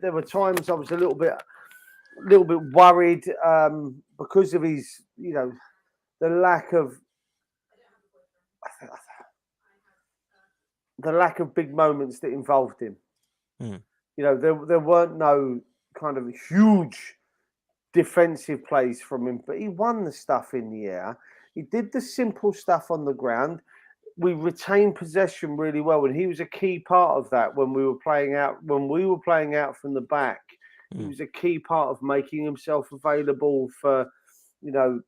there were times I was a little bit worried because of his, the lack of big moments that involved him. There weren't no kind of huge defensive plays from him, but he won the stuff in the air. He did the simple stuff on the ground. We retained possession really well, and he was a key part of that when we were playing out from the back. He was a key part of making himself available for, a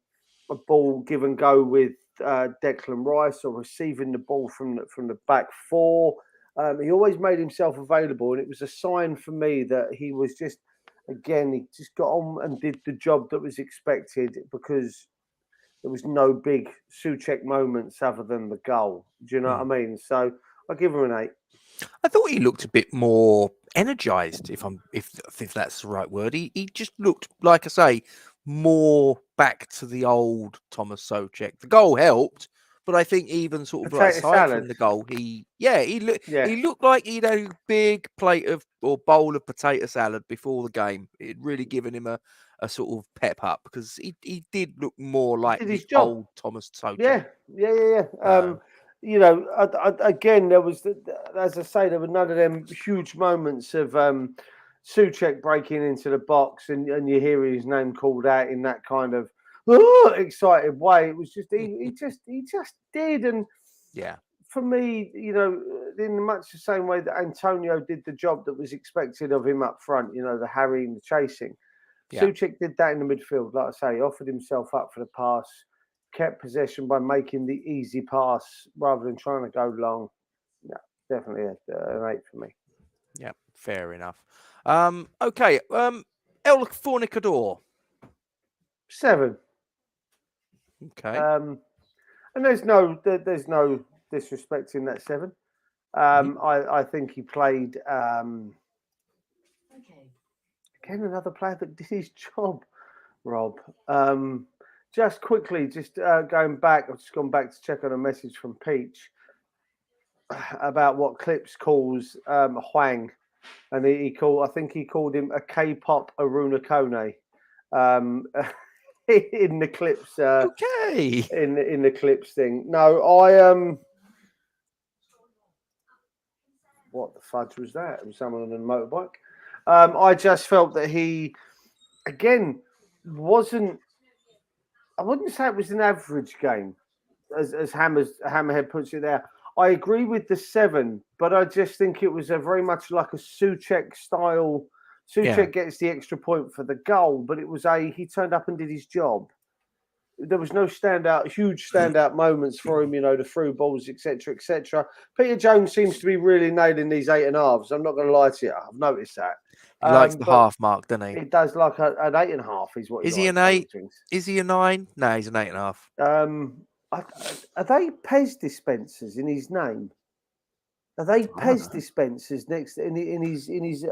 ball give and go with Declan Rice, or receiving the ball from the back four. He always made himself available, and it was a sign for me that he was he just got on and did the job that was expected, because there was no big Souček moments other than the goal. Do you know what I mean? So I'll give him an 8. I thought he looked a bit more energized, if that's the right word. He just looked, like I say, more back to the old Thomas Souček. The goal helped, but I think even sort of like aside from the goal, he looked like he'd had a big plate of or bowl of potato salad before the game. It really given him a sort of pep up, because he did look more like the old Thomas Souček. Yeah. Again, there was, as I say, there were none of them huge moments of Souček breaking into the box and you hear his name called out in that kind of excited way. It was just he just did, and for me, in much the same way that Antonio did the job that was expected of him up front, the harrying, the chasing. Souček did that in the midfield, like I say, he offered himself up for the pass, kept possession by making the easy pass rather than trying to go long. Yeah, definitely an 8 for me. Yeah, fair enough. Okay, El Fornicador. 7. Okay. And there's no disrespect in that 7. I think he played again, another player that did his job, Rob. Just quickly, going back, I've just gone back to check on a message from Peach about what Clips calls Hwang, and I think he called him a K-pop Aruna Kone in the Clips. In the Clips thing. No, what the fudge was that? It was someone on a motorbike. I just felt that he, again, wasn't. I wouldn't say it was an average game, as Hammerhead puts it there. I agree with the 7, but I just think it was a very much like a Souček style Souček gets the extra point for the goal, but it was he turned up and did his job. There was no huge standout moments for him, the through balls, etc., etc. Peter Jones seems to be really nailing these 8.5s. I'm not going to lie to you. I've noticed that. He likes the half mark, doesn't he? He does like an 8.5 is what he Is likes. He an 8? Is he a 9? No, he's an 8.5. Are they Pez dispensers in his name? Are they Pez dispensers next in his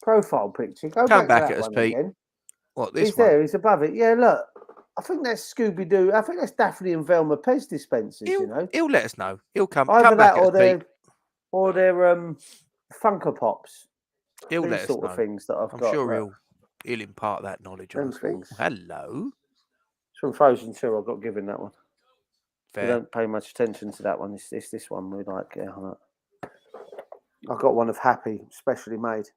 profile picture? Come back to that at us, one Pete. again. What, this He's one? there. He's above it. Yeah, look. I think that's Scooby-Doo. I think that's Daphne and Velma Pez dispensers, He'll let us know. He'll come Either back that at us, Pete. or they're Funko Pops. He'll These let us sort know. of things that I've I'm got. sure he'll impart that knowledge on us. Things. Ooh, hello. It's from Frozen 2. I got given that one. Fair. We don't pay much attention to that one. It's this one we like. Yeah, I got one of Happy, specially made.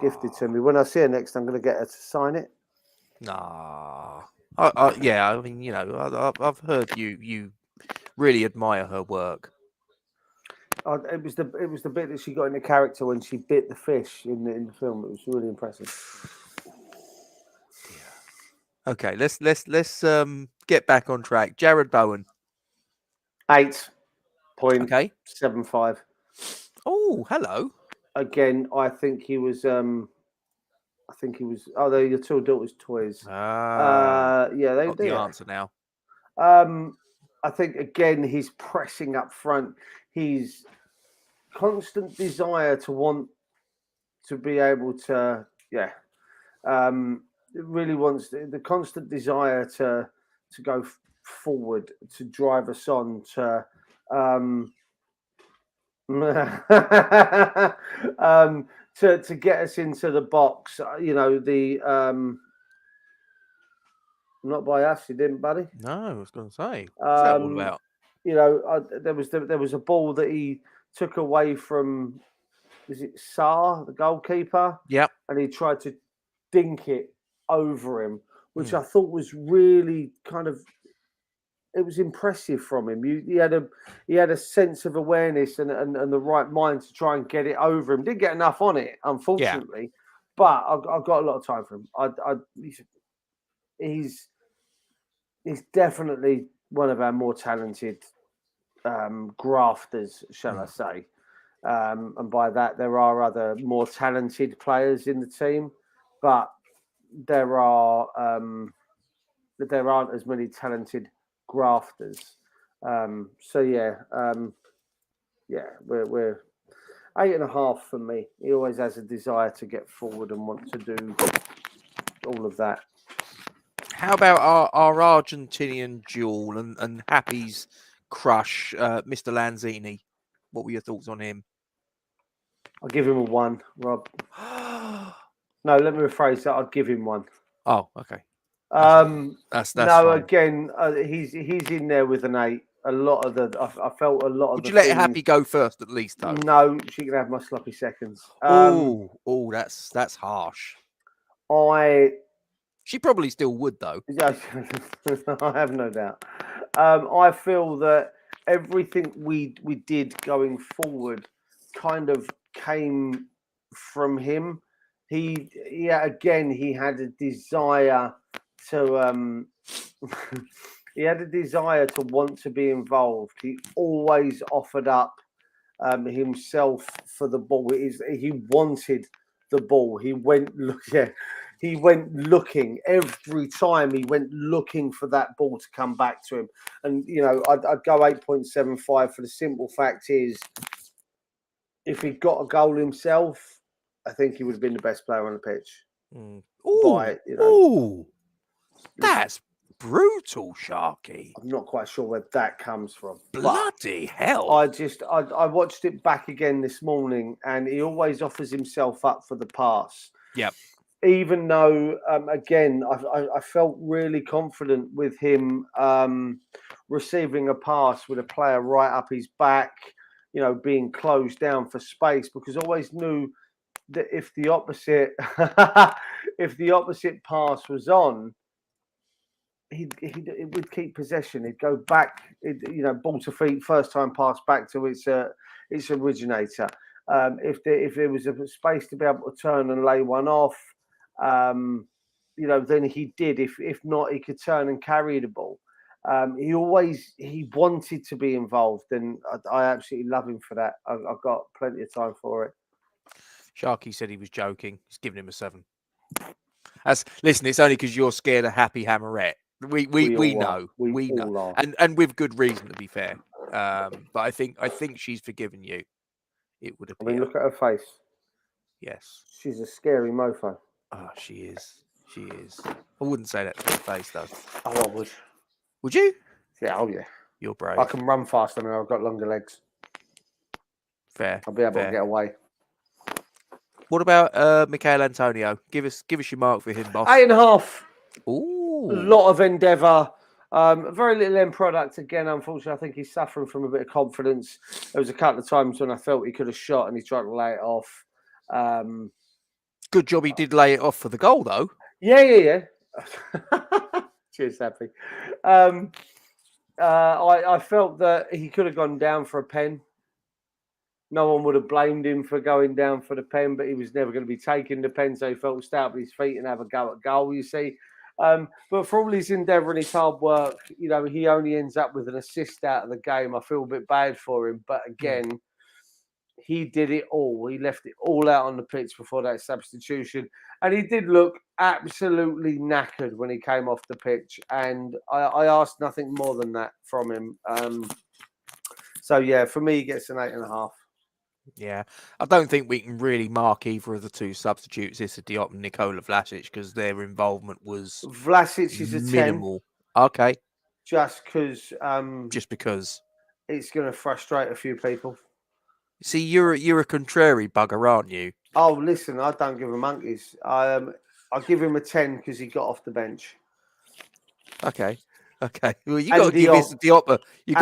Gifted to me. When I see her next, I'm going to get her to sign it. Nah. Yeah, I mean, I've heard you really admire her work. It was the bit that she got in the character when she bit the fish in the film. It was really impressive. Yeah. Okay, let's get back on track. Jared Bowen. 8.75. Oh, hello. Again, I think he was. Oh, they're your two daughters' toys. Yeah, they got do. The answer now. I think again he's pressing up front. His constant desire to want to be able to, really wants the constant desire to go forward, to drive us on, to to get us into the box. Not by us, you didn't, buddy. No, I was going to say. What's that all about? There was a ball that he took away from, is it Saar, the goalkeeper? Yep. And he tried to dink it over him, which I thought was really it was impressive from him. He had a sense of awareness and the right mind to try and get it over him. Didn't get enough on it, unfortunately, but I've got a lot of time for him. He's definitely one of our more talented grafters, shall I say. And by that, there are other more talented players in the team, but there aren't as many talented grafters. We're 8.5 for me. He always has a desire to get forward and want to do all of that. How about our Argentinian duel and Happy's crush, Mr. Lanzini? What were your thoughts on him? I'll give him a 1, Rob. No, let me rephrase that. I'd give him 1. Oh, okay. That's no. Fine. Again, he's in there with an 8. A lot of I felt a lot of. Would you let Happy go first at least, though? No, she can have my sloppy seconds. That's harsh. She probably still would, though. I have no doubt. I feel that everything we did going forward kind of came from him. He had a desire to he had a desire to want to be involved. He always offered up himself for the ball. He wanted the ball. He went looking every time. He went looking for that ball to come back to him. And I'd go 8.75 for the simple fact is, if he got a goal himself, I think he would have been the best player on the pitch. That's brutal, Sharky. I'm not quite sure where that comes from. Bloody hell. I watched it back again this morning, and he always offers himself up for the pass. Yep. Even though, again, I felt really confident with him receiving a pass with a player right up his back, being closed down for space, because I always knew that if the opposite pass was on, he would keep possession. He'd go back, ball to feet, first time pass back to its originator. If there was a space to be able to turn and lay one off, then he did. If not, he could turn and carry the ball. He wanted to be involved, and I absolutely love him for that. I've got plenty of time for it. Sharky said he was joking. He's giving him a 7. Listen, it's only because you're scared of Happy Hammerette. We know. We know. And with good reason, to be fair. But I think she's forgiven you. It would appear. I mean, look at her face. Yes. She's a scary mofo. Oh, she is. She is. I wouldn't say that to her face, though. Oh, I would. Would you? Yeah, oh yeah. You're brave. I can run faster now. I've got longer legs. Fair. I'll be able to get away. What about Michael Antonio? Give us your mark for him, boss. 8.5. Ooh. A lot of endeavour. Very little end product again. Unfortunately, I think he's suffering from a bit of confidence. There was a couple of times when I felt he could have shot and he tried to lay it off. Good job he did lay it off for the goal, though. Yeah. Cheers, Happy. I felt that he could have gone down for a pen. No one would have blamed him for going down for the pen, but he was never going to be taking the pen, so he felt to start with his feet and have a go at goal, you see. But for all his endeavour and his hard work, he only ends up with an assist out of the game. I feel a bit bad for him, but again, he did it all. He left it all out on the pitch before that substitution, and he did look absolutely knackered when he came off the pitch. And I asked nothing more than that from him. So yeah, for me, he gets an 8.5. Yeah, I don't think we can really mark either of the two substitutes, Issa Diop and Nikola Vlasic, because their involvement was Vlasic is a minimal. 10. Okay, just because it's going to frustrate a few people. See, you're a contrary bugger, aren't you? Oh, listen, I don't give a monkeys. I give him a 10 because he got off the bench. Okay. Well, you got to give Issa Diop you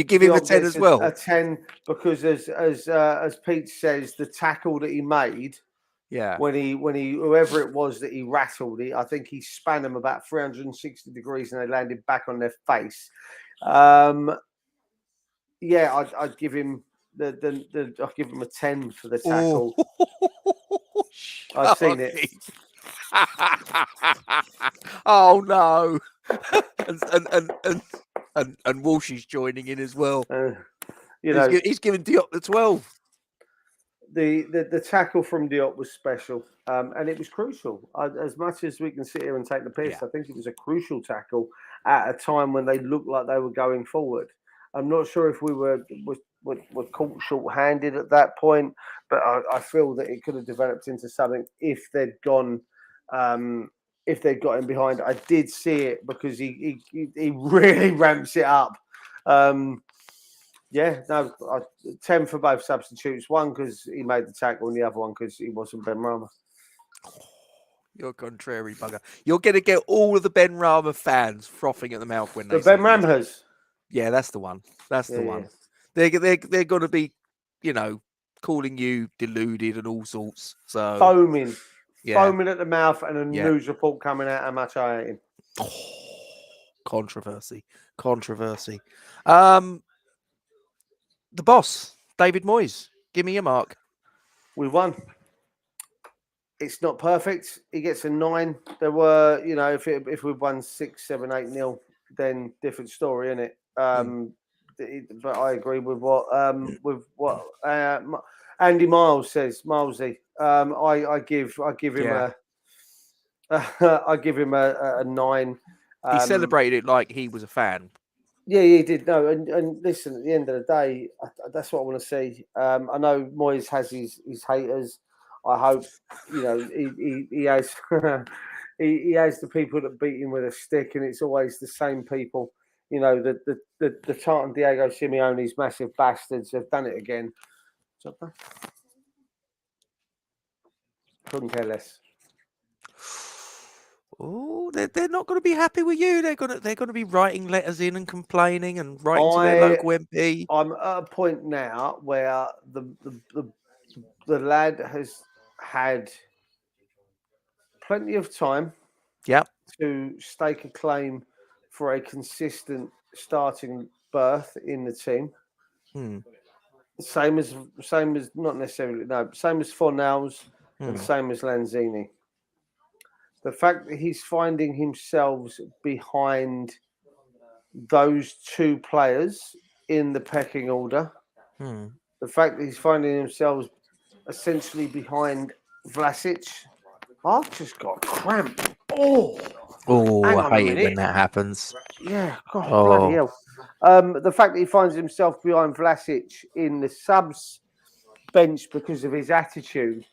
give him a 10 as well. A 10 because as Pete says, the tackle that he made. Yeah. When he whoever it was that he rattled, I think he span them about 360 degrees and they landed back on their face. I'd give him I'll give him a 10 for the tackle. I've seen it. Oh no. and Walsh is joining in as well. He's giving Diop the 12. The tackle from Diop was special, and it was crucial. As much as we can sit here and take the piss, I think it was a crucial tackle at a time when they looked like they were going forward. I'm not sure if we were caught short-handed at that point, but I feel that it could have developed into something if they'd gone. If they'd got him behind. I did see it because he really ramps it up. 10 for both substitutes. One because he made the tackle and the other one because he wasn't Ben Rama. You're a contrary bugger. You're going to get all of the Ben Rama fans frothing at the mouth when they the Ben Ramhas. Yeah, that's the one. That's the one. They're going to be, calling you deluded and all sorts. So foaming at the mouth, and a news report coming out how much I hate him. Controversy. The boss, David Moyes. Give me your mark. We won. It's not perfect. He gets a 9. There were, if we won 6, 7, 8-0, then different story, isn't it? But I agree with what Andy Miles says. Milesy. I give him I give him a 9. He celebrated it like he was a fan. Yeah, he did. No, and listen, at the end of the day, that's what I want to see. I know Moyes has his haters. I hope he has he has the people that beat him with a stick, and it's always the same people. The Tartan Diego Simeone's massive bastards have done it again. Couldn't care less. Oh, they're not going to be happy with you. They're going to be writing letters in and complaining and writing to their local MP. I'm at a point now where the lad has had plenty of time. To stake a claim for a consistent starting berth in the team. Same as not necessarily same as Fornals and same as Lanzini. The fact that he's finding himself behind those two players in the pecking order, the fact that he's finding himself essentially behind Vlasic, I've just got cramp. I hate it when that happens. Yeah, God, bloody hell. The fact that he finds himself behind Vlasic in the subs bench because of his attitude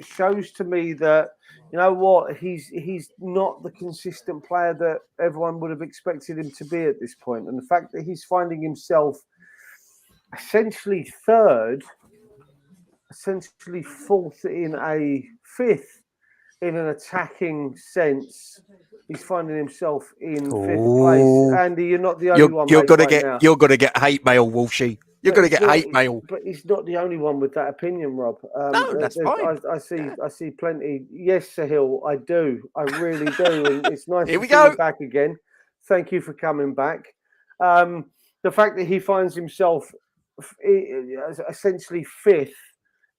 shows to me that, you know what, he's not the consistent player that everyone would have expected him to be at this point. And the fact that he's finding himself essentially third, essentially fourth in a fifth in an attacking sense, he's finding himself in fifth place. Andy, you're not the only one. You're gonna get hate mail, Wolfie. You're going to get hate mail. But he's not the only one with that opinion, Rob. No, that's fine. I see plenty. Yes, Sahil, I do. I really do. And it's nice Here to we see go. you back again. Thank you for coming back. The fact that he finds himself essentially fifth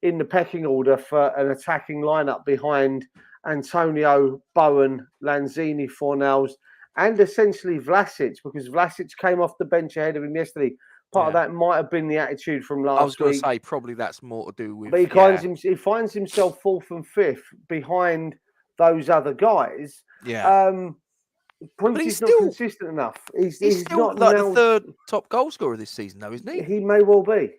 in the pecking order for an attacking lineup behind Antonio, Bowen, Lanzini, Fornals, and essentially Vlasic, because Vlasic came off the bench ahead of him yesterday. Part of that might have been the attitude from last week. I was going to say probably that's more to do with. But he finds himself fourth and fifth behind those other guys. Yeah. But he's not consistent enough. He's still not like the third top goal scorer this season, though, isn't he? He may well be.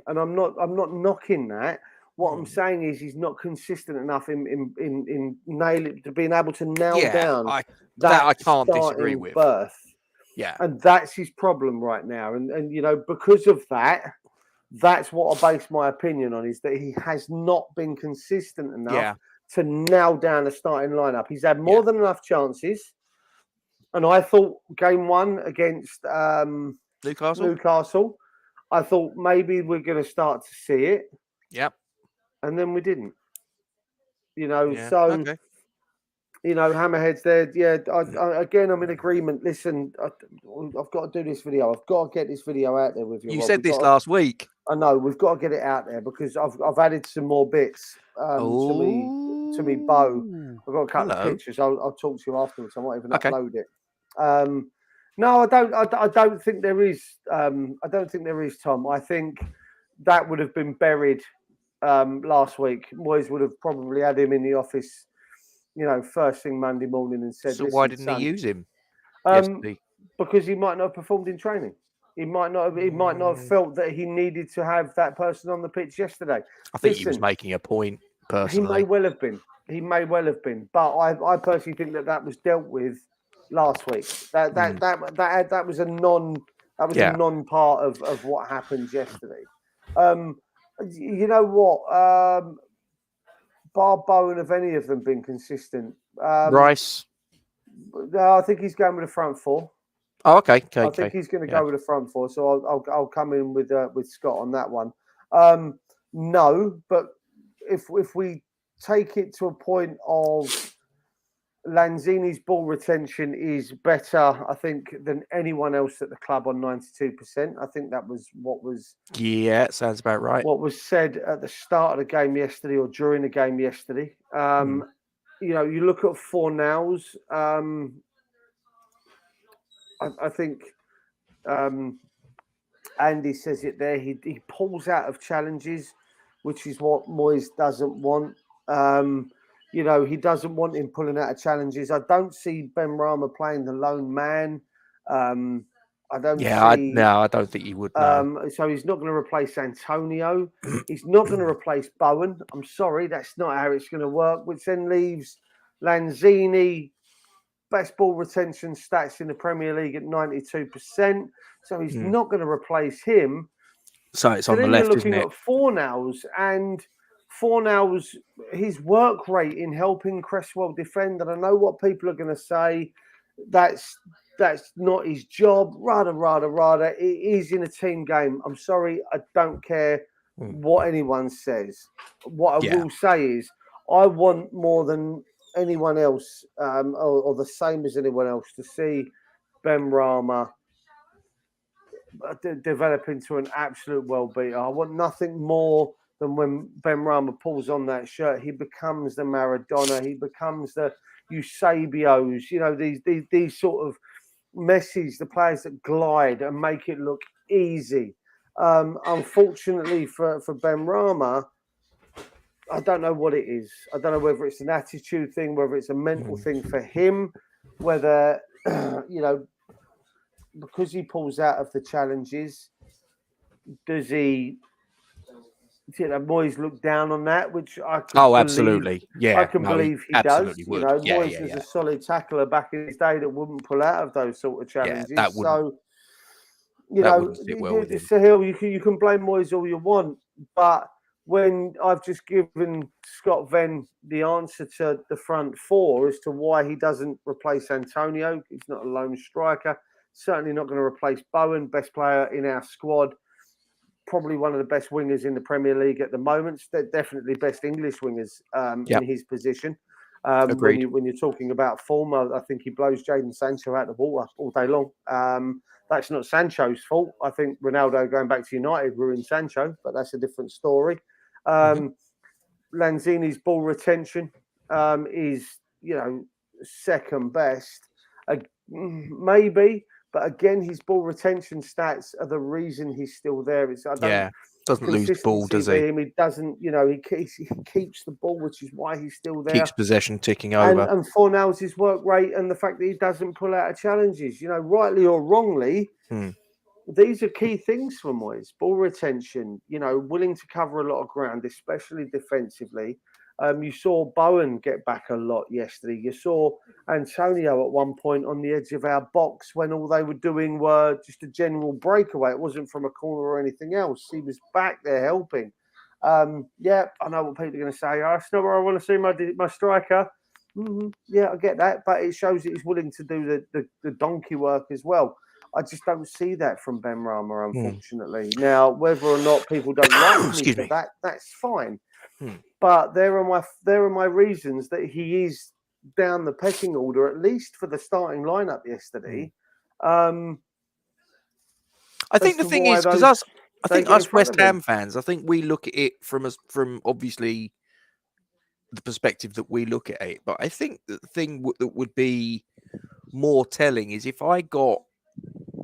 And I'm not knocking that. What I'm saying is he's not consistent enough in nailing to being able to nail down that I can't disagree with. Berth. Yeah. And that's his problem right now. And you know, because of that, that's what I base my opinion on, is that he has not been consistent enough to nail down a starting lineup. He's had more than enough chances. And I thought game one against Newcastle, I thought maybe we're going to start to see it. Yep. And then we didn't. You know, you know, Hammerhead's there. Yeah, I'm in agreement. Listen, I've got to do this video. I've got to get this video out there with you. You said this last week. I know. We've got to get it out there because I've added some more bits to me bow. I've got a couple of pictures. I'll talk to you afterwards. I might even upload it. No, I don't think there is. I don't think there is, Tom. I think that would have been buried last week. Moyes would have probably had him in the office, you know, first thing Monday morning and said, so why didn't he use him? Because he might not have performed in training. He might not have felt that he needed to have that person on the pitch yesterday. I think he was making a point, personally. He may well have been. But I personally think that was dealt with last week. That was a non part of what happened yesterday. You know what? Bar Bowen, have any of them been consistent? Rice. No, I think he's going with the front four. Oh, okay. I think he's going to go with the front four. So I'll come in with Scott on that one. No, but if we take it to a point of Lanzini's ball retention is better, I think, than anyone else at the club on 92%. I think that was what was... Yeah, it sounds about right. What was said at the start of the game yesterday or during the game yesterday. You know, you look at Fornals, I think Andy says it there. He pulls out of challenges, which is what Moyes doesn't want. You know, he doesn't want him pulling out of challenges. I don't see Ben Rama playing the lone man. I don't think he would. No. So he's not going to replace Antonio. He's not going to replace Bowen. I'm sorry, that's not how it's going to work. Which then leaves Lanzini, best ball retention stats in the Premier League at 92%. So he's not going to replace him. So it's on the left, isn't it? You're looking at Fornals, and Fornals, his work rate in helping Cresswell defend, and I know what people are going to say, that's not his job. Rather. It is in a team game. I'm sorry, I don't care what anyone says. What I will say is, I want more than anyone else, or the same as anyone else, to see Ben Rama develop into an absolute world beater. I want nothing more than when Benrahma pulls on that shirt, he becomes the Maradona, he becomes the Eusebios, these sort of Messi's, the players that glide and make it look easy. Unfortunately for Benrahma, I don't know what it is. I don't know whether it's an attitude thing, whether it's a mental thing for him, whether, because he pulls out of the challenges, does he, Moyes look down on that, which I can absolutely. Yeah. I can believe he does. Would. Moyes was a solid tackler back in his day that wouldn't pull out of those sort of challenges. Yeah, that wouldn't, Sahil, you can blame Moyes all you want, but when I've just given Scott Venn the answer to the front four as to why he doesn't replace Antonio, he's not a lone striker, certainly not going to replace Bowen, best player in our squad, probably one of the best wingers in the Premier League at the moment. They're definitely best English wingers in his position. When you're talking about form, I think he blows Jadon Sancho out the water all day long. That's not Sancho's fault. I think Ronaldo going back to United ruined Sancho, but that's a different story. Lanzini's ball retention is, second best. Maybe. But again, his ball retention stats are the reason he's still there. Doesn't lose the ball, does he? He doesn't, he keeps the ball, which is why he's still there. Keeps possession ticking over. And Fornell's his work rate and the fact that he doesn't pull out of challenges, rightly or wrongly, these are key things for Moyes. Ball retention, willing to cover a lot of ground, especially defensively. You saw Bowen get back a lot yesterday. You saw Antonio at one point on the edge of our box when all they were doing were just a general breakaway. It wasn't from a corner or anything else. He was back there helping. I know what people are going to say. Oh, that's not where I want to see my striker. Yeah, I get that. But it shows that he's willing to do the donkey work as well. I just don't see that from Benrahma, unfortunately. Now, whether or not people don't like me for that, that's fine. But there are my reasons that he is down the pecking order, at least for the starting lineup yesterday. I think the thing is, because us West Ham fans, I think we look at it from obviously the perspective that we look at it. But I think the thing that would be more telling is if I got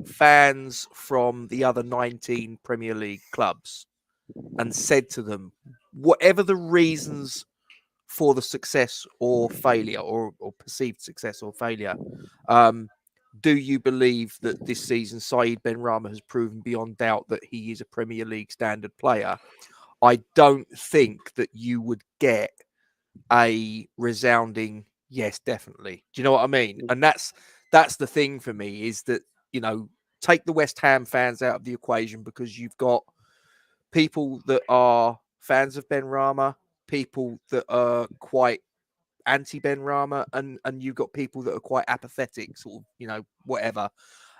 fans from the other 19 Premier League clubs and said to them, whatever the reasons for the success or failure or perceived success or failure, do you believe that this season Saeed Benrahma has proven beyond doubt that he is a Premier League standard player? I don't think that you would get a resounding yes, definitely. Do you know what I mean? And that's the thing for me is that, take the West Ham fans out of the equation because you've got people that are fans of Benrahma, people that are quite anti-Benrahma, and you've got people that are quite apathetic, sort of, whatever.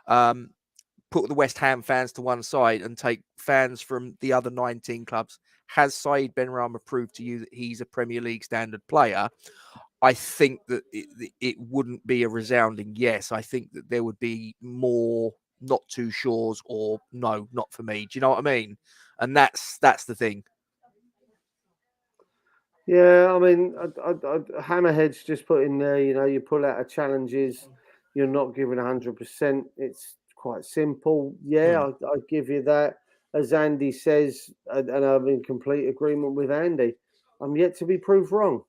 Put the West Ham fans to one side and take fans from the other 19 clubs. Has Saeed Benrahma proved to you that he's a Premier League standard player? I think that it wouldn't be a resounding yes. I think that there would be more not too sures or no, not for me. Do you know what I mean? And that's the thing. Yeah, I mean, Hammerhead's just put in there, you pull out of challenges, you're not giving 100%. It's quite simple. Yeah, I give you that. As Andy says, and I'm in complete agreement with Andy, I'm yet to be proved wrong.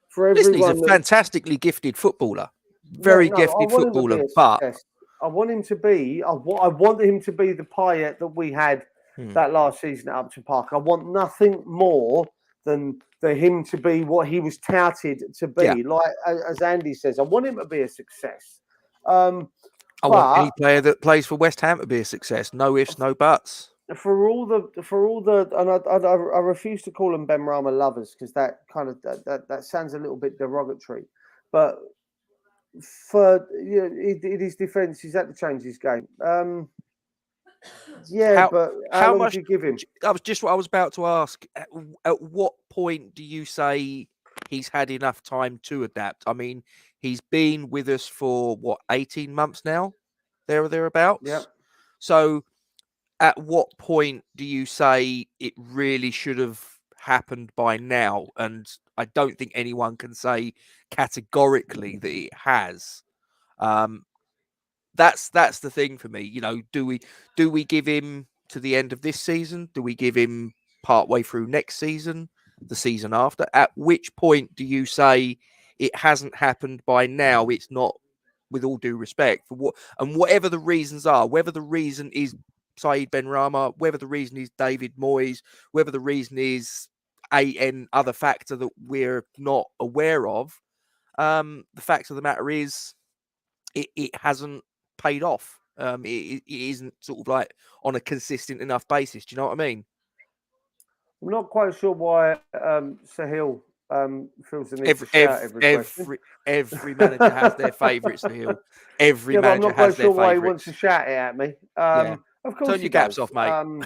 For everyone, he's a fantastically gifted footballer, very gifted footballer. But I want him to be. I want him to be the Payet that we had that last season at Upton Park. I want nothing more than for him to be what he was touted to be. Yeah. Like as Andy says, I want him to be a success. I want any player that plays for West Ham to be a success. No ifs, no buts. For all the, and I refuse to call them Benrahma lovers because that kind of that sounds a little bit derogatory. But for in his defence, he's had to change his game. But how long do you give him? That was just what I was about to ask. At what point do you say he's had enough time to adapt? I mean, he's been with us for 18 months now, there or thereabouts. Yeah. So at what point do you say it really should have happened by now? And I don't think anyone can say categorically that it has. That's the thing for me. You know, do we give him to the end of this season? Do we give him partway through next season, the season after? At which point do you say it hasn't happened by now? It's not, with all due respect, for what and whatever the reasons are, whether the reason is Saeed Benrahma, whether the reason is David Moyes, whether the reason is an other factor that we're not aware of. The fact of the matter is, it hasn't paid off. It isn't sort of like on a consistent enough basis. Do you know what I mean? I'm not quite sure why Sahil feels the need to shout every question. Every manager has their favourites, Sahil. Every but I'm manager not quite has sure their why he favourites. wants to shout it at me. Yeah. Of course, Turn your gaps off, mate.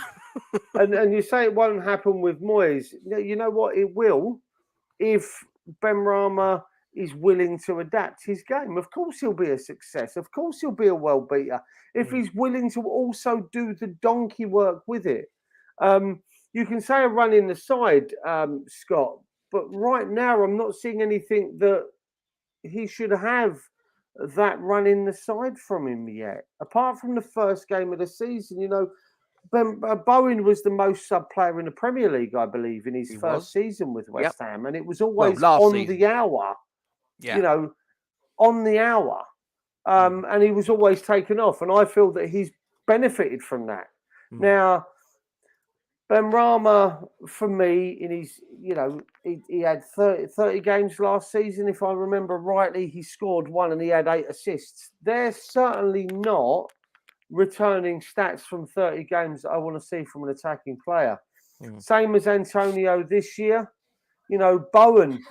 And you say it won't happen with Moyes. You know what? It will if Benrahma is willing to adapt his game. Of course, he'll be a success. Of course, he'll be a world beater if he's willing to also do the donkey work with it. You can say a run in the side, Scott, but right now I'm not seeing anything that he should have that run in the side from him yet. Apart from the first game of the season, you know, Bowen was the most sub player in the Premier League, I believe, in his first season with West Ham, and it was always on the hour. Yeah. You know, on the hour, and he was always taken off, and I feel that he's benefited from that. Now, Benrahma, for me, in his, you know, he had 30 games last season, if I remember rightly. He scored 1 and he had 8 assists. They're certainly not returning stats from 30 games that I want to see from an attacking player. Same as Antonio this year. You know, Bowen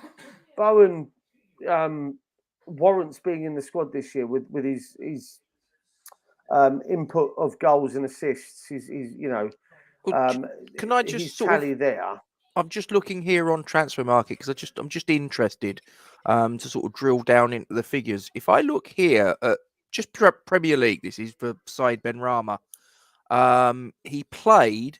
warrants being in the squad this year with his input of goals and assists. He's you know, can I just tally there? I'm just looking here on Transfer Market because I'm just interested to sort of drill down into the figures. If I look here at just Premier League, this is for Saeed Benrahma. He played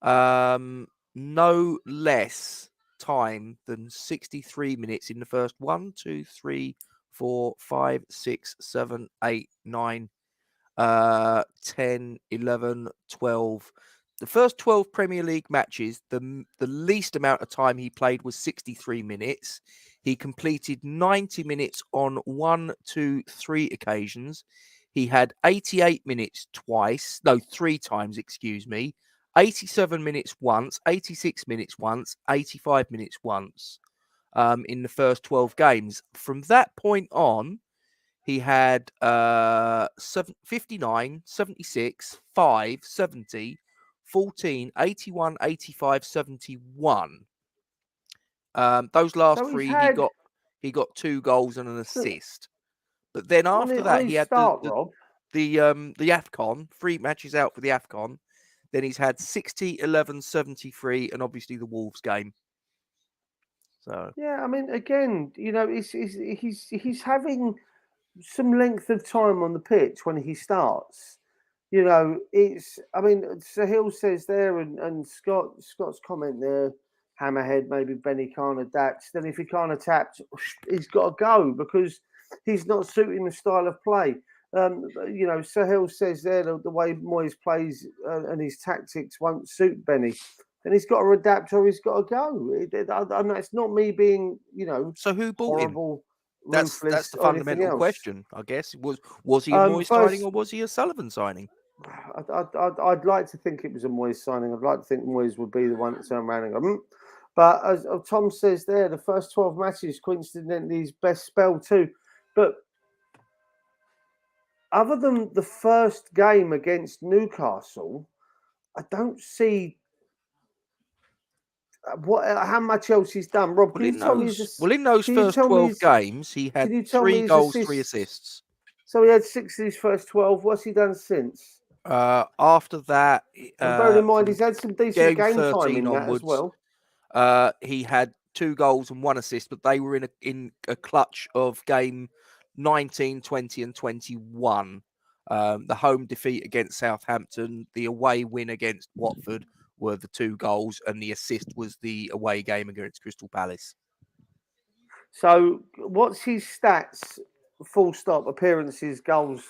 no less time than 63 minutes in the first 1, 2, 3, 4, 5, 6, 7, 8, 9, 10, 11, 12. The first 12 Premier League matches, the least amount of time he played was 63 minutes. He completed 90 minutes on 1, 2, 3 occasions. He had 88 minutes three times, 87 minutes once, 86 minutes once, 85 minutes once in the first 12 games. From that point on, he had 59, 76, 5, 70, 14, 81, 85, 71. Those last three, he got 2 goals and an assist. But then after that, he had the AFCON, 3 matches out for the AFCON. Then he's had 60, 11, 73, and obviously the Wolves game. So yeah, I mean, again, you know, he's having some length of time on the pitch when he starts. You know, I mean, Sahil says there, and Scott's comment there, hammerhead, maybe Benny can't adapt. Then if he can't adapt, he's got to go because he's not suiting the style of play. You know, Sahil says there the way Moyes plays and his tactics won't suit Benny. Then he's got to adapt or he's got to go. And that's not me being, you know, so who bought horrible. Him? That's the fundamental question, I guess. Was he a Moyes signing or was he a Sullivan signing? I'd like to think it was a Moyes signing. I'd like to think Moyes would be the one to turn around and go. But as Tom says there, the first 12 matches, coincidentally, his best spell too. But other than the first game against Newcastle, I don't see how much else he's done. Rob, well, in those first 12 games, he had 3 goals, 3 assists. So he had 6 of his first 12. What's he done since? After that, bearing in mind he's had some decent game time in that as well. He had 2 goals and 1 assist, but they were in a clutch of game 19, 20, and 21. The home defeat against Southampton, the away win against Watford were the 2 goals, and the assist was the away game against Crystal Palace. So, what's his stats? Full stop. Appearances, goals,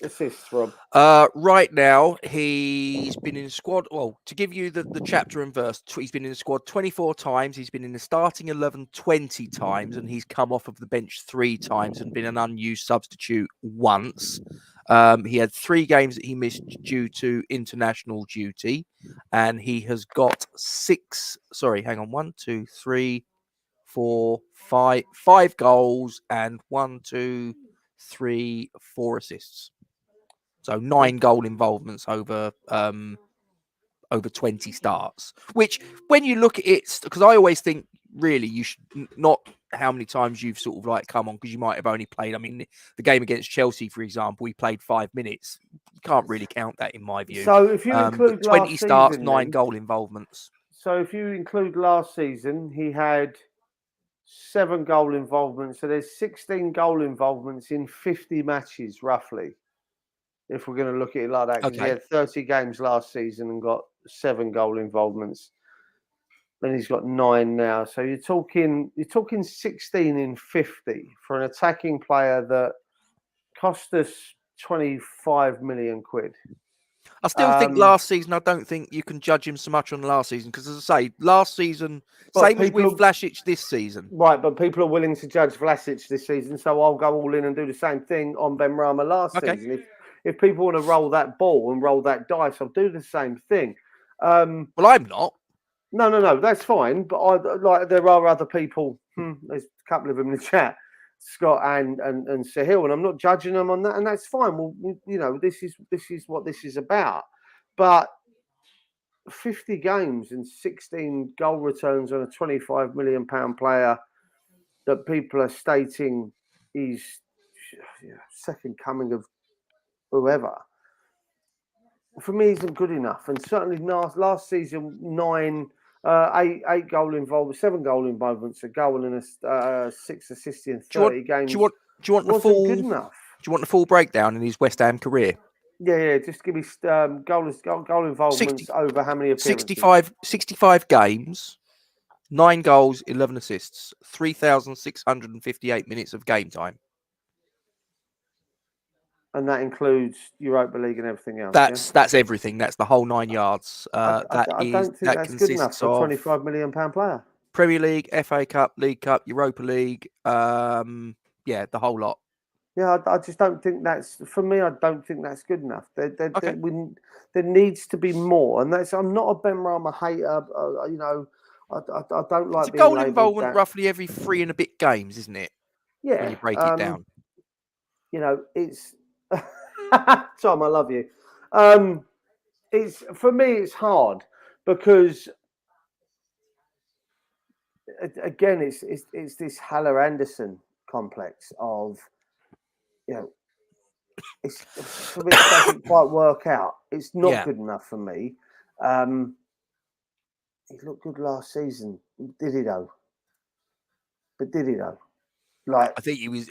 assists, Rob. Right now, he's been in the squad. Well, to give you the chapter and verse, he's been in the squad 24 times. He's been in the starting 11 20 times, and he's come off of the bench 3 times and been an unused substitute once. He had 3 games that he missed due to international duty, and he has got 5 goals and 4 assists. So 9 goal involvements over 20 starts, which when you look at it, because I always think really you should not how many times you've sort of like come on, because you might have only played. I mean, the game against Chelsea, for example, he played 5 minutes. You can't really count that in my view. So if you include 20 starts, season, 9 goal involvements. So if you include last season, he had 7 goal involvements. So there's 16 goal involvements in 50 matches, roughly. If we're going to look at it like that, because he had 30 games last season and got 7 goal involvements. Then he's got 9 now. So you're talking 16 in 50 for an attacking player that cost us 25 million quid. I still think last season, I don't think you can judge him so much on last season, because as I say, last season, same as with Vlasic this season. Right, but people are willing to judge Vlasic this season, so I'll go all in and do the same thing on Benrahma last season. If people want to roll that ball and roll that dice, I'll do the same thing. Well, I'm not. No, that's fine. But there are other people. There's a couple of them in the chat, Scott and Sahil, and I'm not judging them on that, and that's fine. Well, this is what this is about. But 50 games and 16 goal returns on a £25 million player that people are stating is second coming of whoever, for me isn't good enough. And certainly last season, 8 goal involvements, 7 goal involvements, a goal and 6 assists in 30 games. Do you want the full? Good enough. Do you want the full breakdown in his West Ham career? Yeah. Just give me goal involvements over how many appearances? 65 games, 9 goals, 11 assists, 3,658 minutes of game time. And that includes Europa League and everything else. That's everything. That's the whole 9 yards. I don't think that's good enough for a £25 million player. Premier League, FA Cup, League Cup, Europa League. The whole lot. Yeah, I just don't think that's, for me, I don't think that's good enough. There needs to be more. And I'm not a Benrahma hater. I don't like it's a goal involvement roughly every 3 and a bit games, isn't it? Yeah. When you break it down. It's Tom, I love you. It's, for me, it's hard because again, it's this Haller Anderson complex of, it's for me, it doesn't quite work out. It's not good enough for me. He looked good last season, did he though? Like, I think he was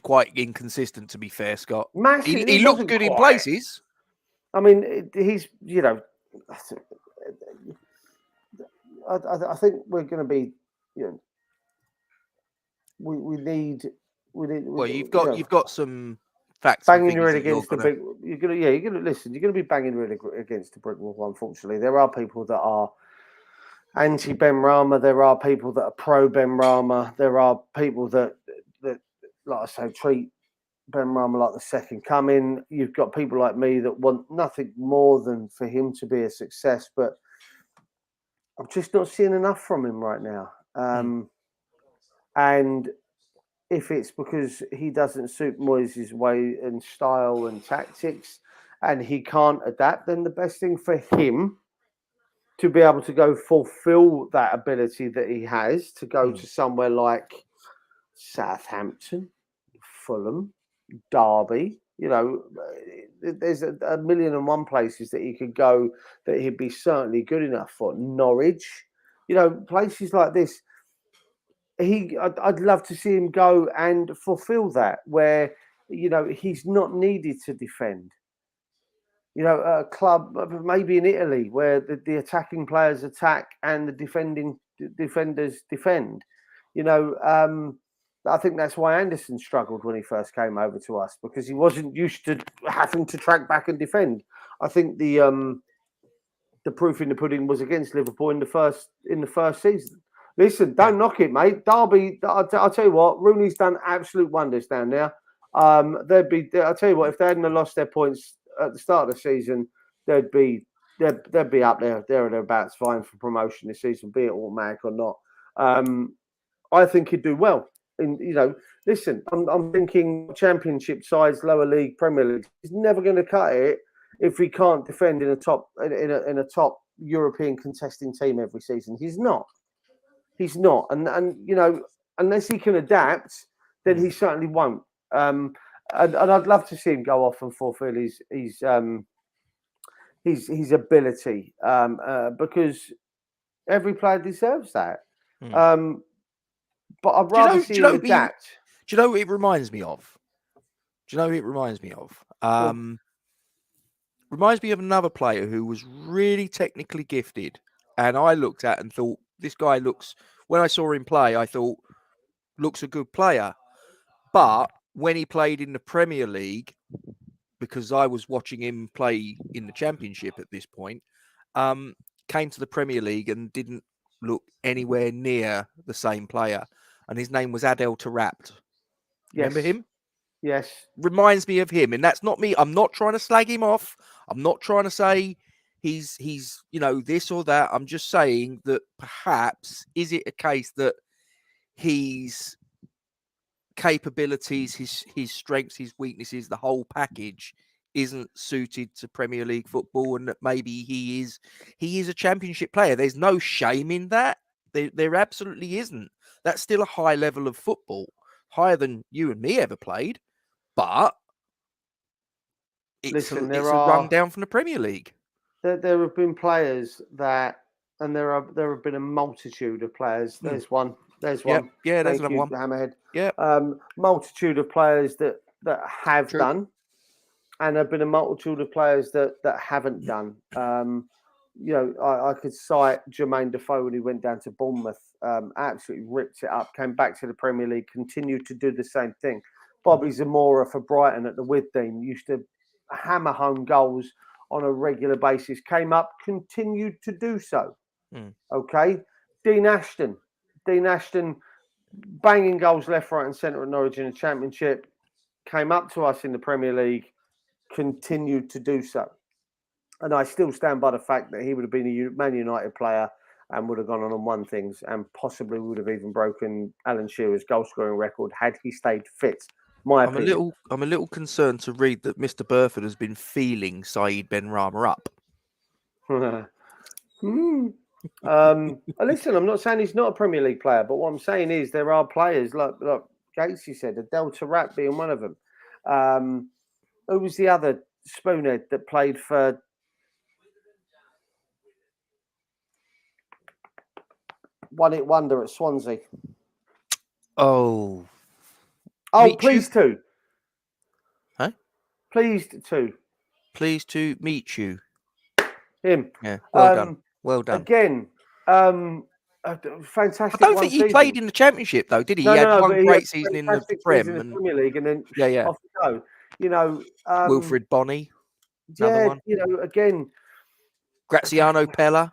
quite inconsistent, to be fair, Scott. He looked good in places. I mean, he's I think we're going to be, we need. Well, you've got some facts. Banging your head against the brick. You're gonna be banging your head against the brick wall. Unfortunately, there are people that are anti Benrahma. There are people that are pro Benrahma. There are people that, like I say, treat Benrahma like the second coming. You've got people like me that want nothing more than for him to be a success, but I'm just not seeing enough from him right now. And if it's because he doesn't suit Moyes' way and style and tactics and he can't adapt, then the best thing for him to be able to go fulfill that ability that he has to go to somewhere like Southampton, Fulham, Derby, there's a million and one places that he could go that he'd be certainly good enough for. Norwich, places like this. I'd love to see him go and fulfill that, where he's not needed to defend. A club maybe in Italy where the attacking players attack and the defenders defend. I think that's why Anderson struggled when he first came over to us, because he wasn't used to having to track back and defend. I think the proof in the pudding was against Liverpool in the first season. Listen, don't knock it, mate. Derby, I'll tell you what, Rooney's done absolute wonders down there. I'll tell you what, if they hadn't lost their points at the start of the season, they'd be up there or thereabouts, vying for promotion this season, be it automatic or not. I think he'd do well. Listen, I'm thinking Championship sides, lower league, Premier League. He's never going to cut it if he can't defend in a top European contesting team every season. He's not. And unless he can adapt, then he certainly won't. And I'd love to see him go off and fulfil his ability, because every player deserves that. But I'd rather see him adapt. Do you know what it reminds me of? Reminds me of another player who was really technically gifted, and I looked at and thought, this guy looks, when I saw him play, I thought, looks a good player. But when he played in the Premier League, because I was watching him play in the Championship at this point, came to the Premier League and didn't look anywhere near the same player. And his name was Adel Taarabt. Remember him? Yes. Reminds me of him. And that's not me. I'm not trying to slag him off. I'm not trying to say he's this or that. I'm just saying that perhaps, is it a case that his capabilities, his strengths, his weaknesses, the whole package isn't suited to Premier League football, and that maybe he is a Championship player. There's no shame in that. There absolutely isn't. That's still a high level of football, higher than you and me ever played, but it's a run down from the Premier League. There have been players that, and there have been a multitude of players. There's one. Yeah, there's another one. Hammerhead. Yeah. Multitude of players that have done, and there have been a multitude of players that haven't done. I could cite Jermaine Defoe when he went down to Bournemouth. Absolutely ripped it up. Came back to the Premier League. Continued to do the same thing. Bobby Zamora for Brighton at the Withdean used to hammer home goals on a regular basis. Came up, continued to do so. Okay. Dean Ashton, banging goals left, right, and centre at Norwich in the Championship. Came up to us in the Premier League, continued to do so. And I still stand by the fact that he would have been a Man United player and would have gone on and won things, and possibly would have even broken Alan Shearer's goal-scoring record had he stayed fit. I'm a little concerned to read that Mr. Burford has been feeling Saeed Benrahma up. Listen, I'm not saying he's not a Premier League player, but what I'm saying is there are players like Gatesy said, Adel Taarabt being one of them. Who was the other spoonhead that played for One Hit Wonder at Swansea? Pleased to. Huh? Pleased to meet you. Him. Yeah. Well done. Again, fantastic. I don't think he played in the Championship though, did he? He had one great season in the Premier League, and then off you go. Wilfred Bonney. Another one. Again, Graziano Pella.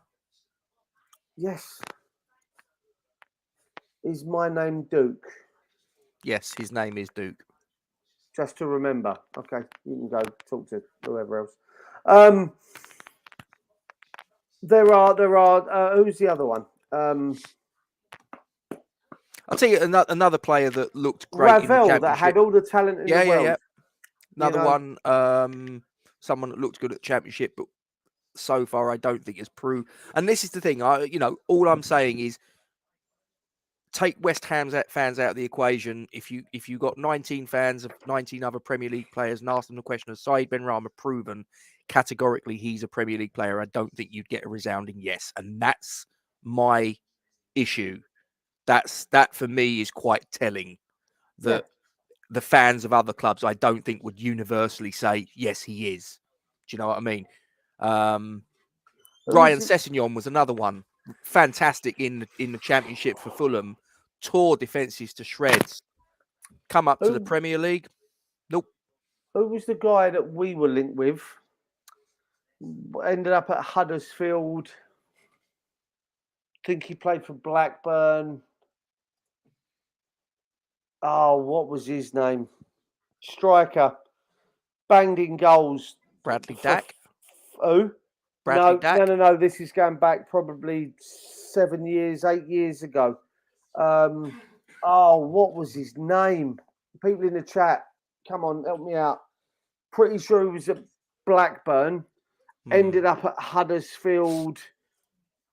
Yes. Is my name Duke? Yes, his name is Duke. Just to remember. Okay, you can go talk to whoever else. There are. Who's the other one? I'll tell you another player that looked great. Ravel, that had all the talent in the world. Yeah. Another one. Someone that looked good at the Championship, but so far I don't think has proved. And this is the thing. All I'm saying is, take West Ham fans out of the equation. If you got 19 fans of 19 other Premier League players and ask them the question, has Saeed Benrahma proven categorically he's a Premier League player? I don't think you'd get a resounding yes. And that's my issue. That for me is quite telling that the fans of other clubs, I don't think would universally say, yes, he is. Do you know what I mean? Ryan Sessegnon was another one. Fantastic in the Championship for Fulham. Tore defences to shreds. Come up to the Premier League. Nope. Who was the guy that we were linked with? Ended up at Huddersfield. I think he played for Blackburn. Oh, what was his name? Striker. Banged in goals. Bradley Dack. Who? Bradley Dack. No. This is going back probably 8 years ago. What was his name? People in the chat, come on, help me out. Pretty sure he was at Blackburn. Ended up at Huddersfield.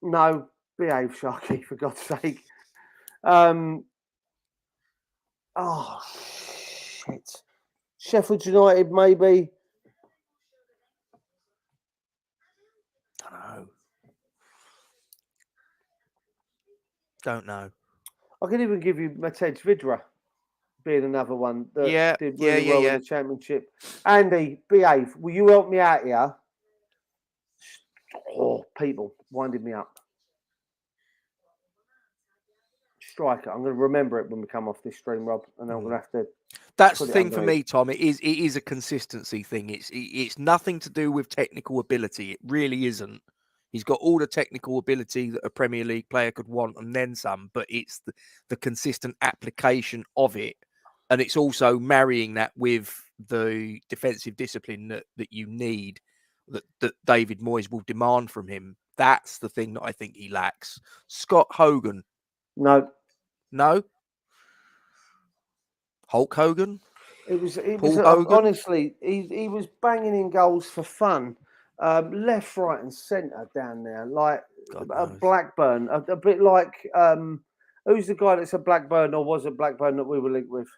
No, behave, Sharky, for God's sake. Shit. Sheffield United, maybe. Don't know. I can even give you Matej Vidra being another one that did really well in the Championship. Andy, behave. Will you help me out here? Oh, people winding me up. Striker. I'm going to remember it when we come off this stream, Rob, and I'm going to have to. That's the thing for me, Tom. It is a consistency thing. It's nothing to do with technical ability. It really isn't. He's got all the technical ability that a Premier League player could want and then some, but it's the consistent application of it. And it's also marrying that with the defensive discipline that you need, that David Moyes will demand from him. That's the thing that I think he lacks. Scott Hogan. No. Hulk Hogan? It was honestly, he was banging in goals for fun. Left, right, and centre down there, like Blackburn, a bit like who's the guy that's a Blackburn or was a Blackburn that we were linked with?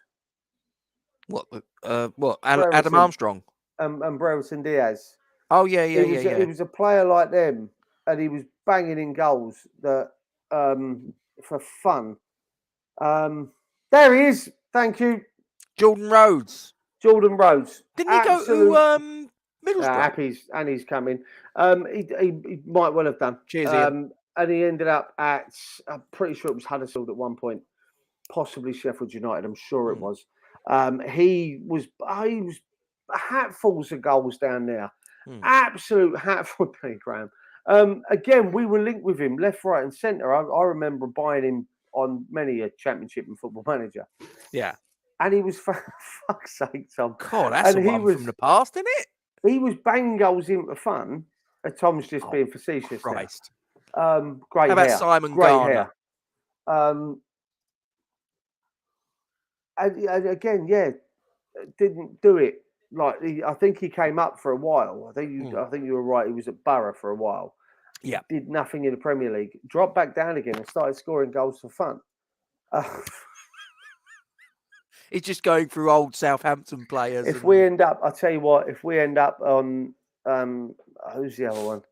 What? Adam Armstrong and Brereton Diaz. Oh yeah. He was a player like them, and he was banging in goals that for fun. There he is. Thank you, Jordan Rhodes. Didn't he go to Middlesbrough? He's coming. He might well have done. Cheers, Ian. And he ended up at, I'm pretty sure it was Huddersfield at one point, possibly Sheffield United. I'm sure it was. He was hatfuls of goals down there. Absolute hatful of Penny Graham. Again, we were linked with him left, right, and centre. I remember buying him on many a Championship and Football Manager. Yeah. And he was, for fuck's sake, Tom. God, that's a one from the past, isn't it? He was banging goals in for fun. Tom's just being facetious. Christ. Great How about hair. Simon Great Garner? Hair. And again, didn't do it. Like I think he came up for a while. I think you were right. He was at Borough for a while. Yeah. Did nothing in the Premier League. Dropped back down again and started scoring goals for fun. He's just going through old Southampton players. If we end up, I'll tell you what, if we end up on, who's the other one?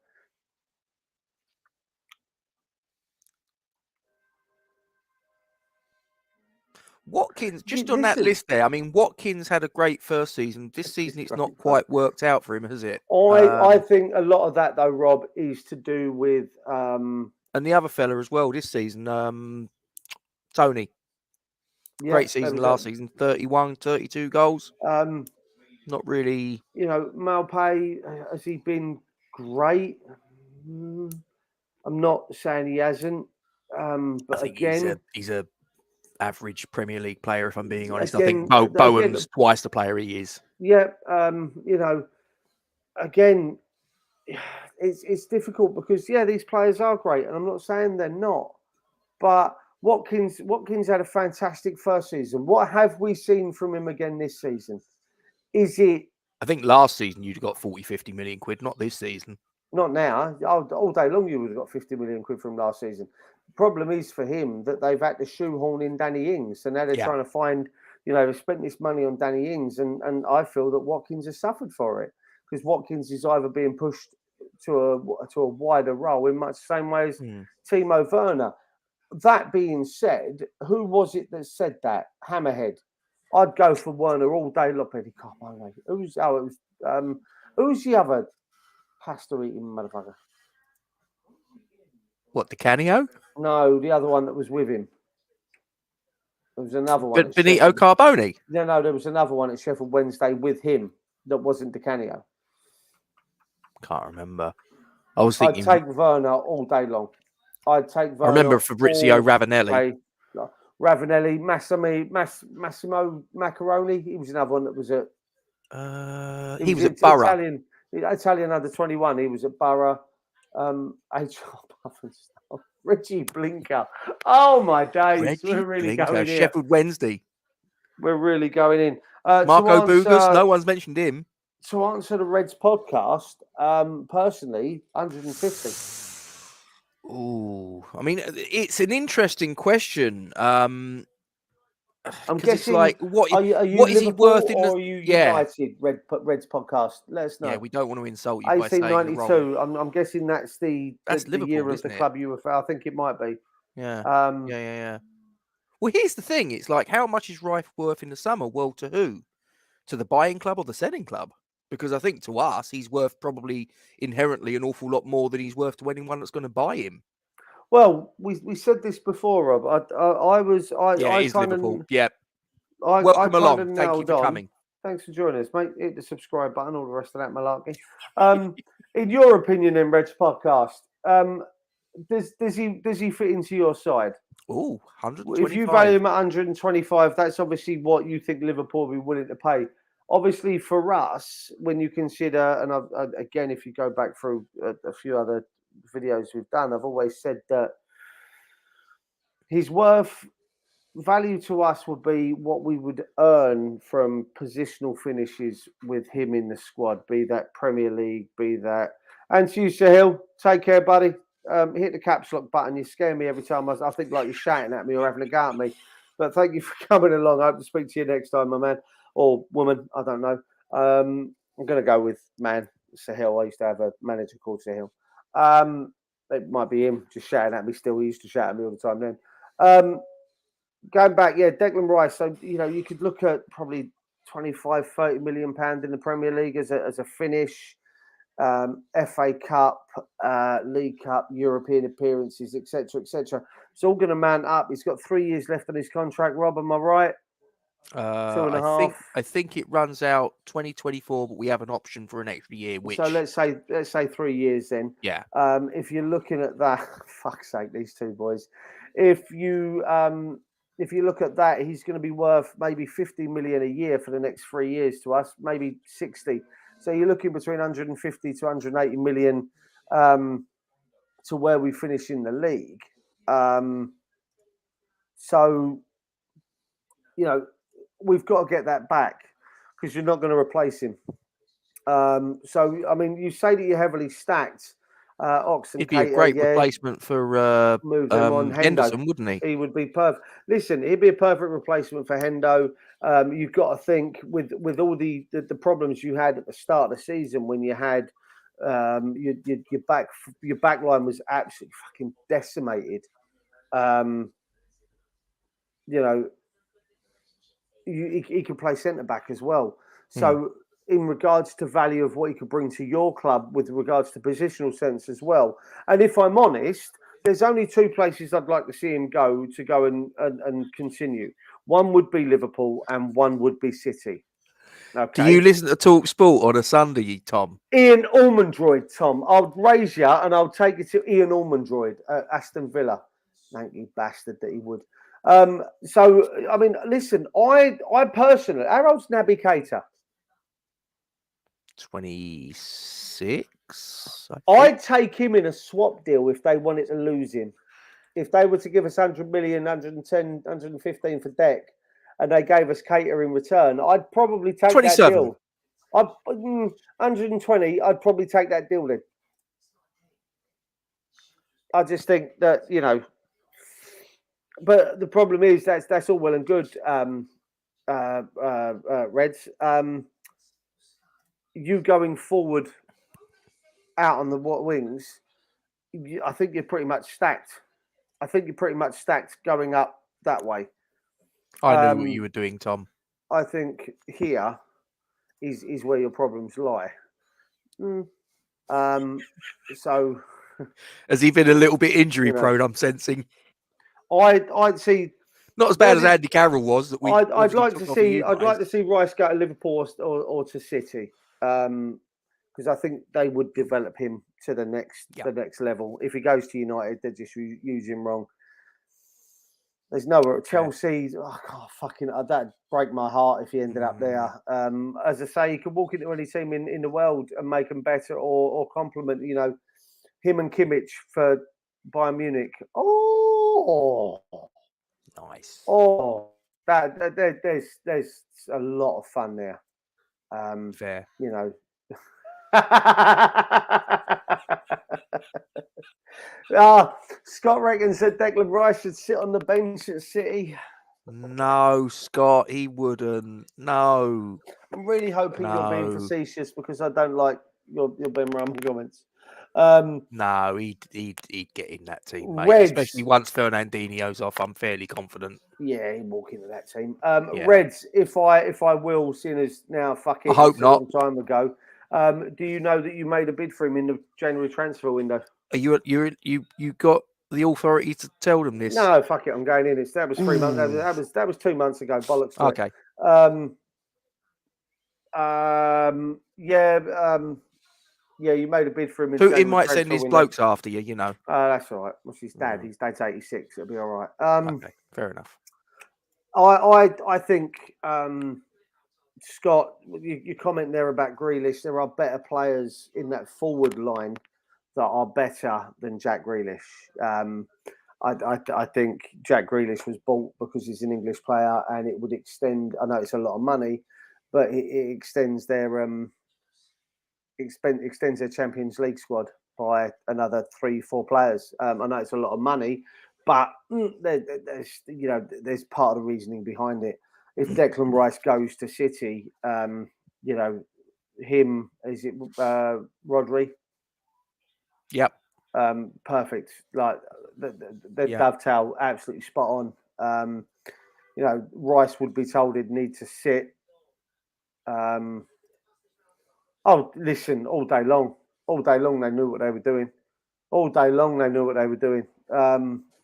Watkins, just on that list there. I mean, Watkins had a great first season. This season, it's not quite worked out for him, has it? I think a lot of that, though, Rob, is to do with... and the other fella as well this season, Tony. Great season last season, 31, 32 goals. Not really. You know, Malpay, has he been great? I'm not saying he hasn't. But I think he's a average Premier League player, if I'm being honest. I think Bowen's twice the player he is. Yeah, you know, again, it's difficult because these players are great, and I'm not saying they're not, but Watkins had a fantastic first season. What have we seen from him again this season? Is it? I think last season you'd got 40, 50 million quid, not this season. Not now. All day long you would have got 50 million quid from last season. The problem is for him that they've had to shoehorn in Danny Ings. So now they're trying to find, they've spent this money on Danny Ings. And I feel that Watkins has suffered for it because Watkins is either being pushed to a wider role in much the same way as Timo Werner. That being said, who was it that said that? Hammerhead. I'd go for Werner all day. Look, Eddie Carbone. Who's the other pasta eating motherfucker? What, Di Canio? No, the other one that was with him. There was another one. But Benito Carbone? No, there was another one at Sheffield Wednesday with him that wasn't Di Canio. Can't remember. I was thinking. I'd take Werner all day long. I'd take Werner. I remember Fabrizio Ravanelli. Ravanelli, Massimo Macaroni. He was another one that was at. He was at Borough. Italian under 21. He was at Borough. Richie Blinker. Oh my days! We're really going in. Sheffield Wednesday. We're really going in. Marco Boogers. No one's mentioned him. To answer the Reds podcast, personally, 150. Oh, I mean, it's an interesting question. I'm guessing, like, what is he worth in the? Or are you United Reds podcast? Let us know. Yeah, we don't want to insult you by saying 1892. I'm guessing that's the year of the club WHUFC. I think it might be. Yeah. Yeah. Well, here's the thing. It's like, how much is Rife worth in the summer? Well, to who? To the buying club or the selling club? Because I think to us, he's worth probably inherently an awful lot more than he's worth to anyone that's going to buy him. Well, we said this before, Rob. It is Liverpool. Yeah. Welcome along. Thank you for coming. Thanks for joining us, mate. Hit the subscribe button, all the rest of that malarkey. In your opinion, in Reds podcast, does he fit into your side? Oh, 125. If you value him at 125, that's obviously what you think Liverpool will be willing to pay. Obviously, for us, when you consider, and again, if you go back through a few other videos we've done, I've always said that his value to us would be what we would earn from positional finishes with him in the squad, be that Premier League, be that. And to you, Sahil, take care, buddy. Hit the caps lock button. You scare me every time. I think like you're shouting at me or having a go at me. But thank you for coming along. I hope to speak to you next time, my man. Or woman, I don't know. I'm going to go with man, Sahil. I used to have a manager called Sahil. It might be him just shouting at me still. He used to shout at me all the time then. Going back, Declan Rice. So, you could look at probably 25, 30 million pounds in the Premier League as a finish. FA Cup, League Cup, European appearances, etc., etc. It's all going to mount up. He's got 3 years left on his contract. Rob, am I right? 2.5. I think it runs out 2024, but we have an option for an extra year. So let's say 3 years then. Yeah. If you're looking at that, fuck's sake, these two boys. If you look at that, he's going to be worth maybe 50 million a year for the next 3 years to us, maybe 60. So you're looking between 150 to 180 million to where we finish in the league. So, we've got to get that back because you're not going to replace him. So, I mean, you say that you're heavily stacked. Ox and he'd be a great replacement for Henderson, wouldn't he? He would be perfect. Listen, he'd be a perfect replacement for Hendo. You've got to think with all the problems you had at the start of the season when you had your back line was absolutely fucking decimated. He could play centre back as well. So. In regards to value of what he could bring to your club with regards to positional sense as well. And if I'm honest, there's only two places I'd like to see him go and continue. One would be Liverpool and one would be City. Okay. Do you listen to Talk Sport on a Sunday, Tom? Ian Allmandroid, Tom. I'll raise you and I'll take you to Ian Allmandroid at Aston Villa. Thank you, bastard, that he would. So, I mean, listen, I personally, how old's Naby Keita? 26. I'd take him in a swap deal if they wanted to lose him. If they were to give us 100 million, 110, 115 for Deck, and they gave us Keita in return, I'd probably take 27. that deal. 120, I'd probably take that deal then. I just think that, but the problem is that's all well and good, Reds. You going forward out on the wings, I think you're pretty much stacked. going up that way. I knew what you were doing, Tom. here is where your problems lie. So has he been a little bit injury prone? I'm sensing. I'd see not as bad as Andy Carroll was. That we I'd like to see. I'd like to see Rice go to Liverpool or to City, because I think they would develop him to the next level. If he goes to United, they just use him wrong. There's nowhere. Chelsea, that'd break my heart if he ended up there. As I say, you could walk into any team in the world and make them better or complement. You know, him and Kimmich for Bayern Munich. Oh, nice. Oh, there's a lot of fun there. Fair, you know. Scott reckons that Declan Rice should sit on the bench at City. No, Scott, he wouldn't. No. I'm really hoping you're being facetious because I don't like your Ben Rum comments. No, he'd get in that team, mate. Reds, especially once Fernandinho's off. I'm fairly confident. Yeah, he'd walk into that team. Reds, if I will, seeing as now, fuck it, I hope not. A long time ago. Do you know that you made a bid for him in the January transfer window? Are you got the authority to tell them this? No, fuck it, I'm going in. That was 3 months. That was 2 months ago. Bollocks. Okay. Yeah, you made a bid for him. Putin might send his blokes after you, you know. That's all right. What's his dad? His dad's 86. It'll be all right. Okay, fair enough. I think, Scott, you comment there about Grealish. There are better players in that forward line that are better than Jack Grealish. I think Jack Grealish was bought because he's an English player, and it would extend. I know it's a lot of money, but it extends their extends their Champions League squad by another 3-4 players. I know it's a lot of money, but there's part of the reasoning behind it. If Declan Rice goes to City, him, is it Rodri? Yep. Perfect. Like the dovetail, absolutely spot on. Rice would be told he'd need to sit. Listen, all day long they knew what they were doing.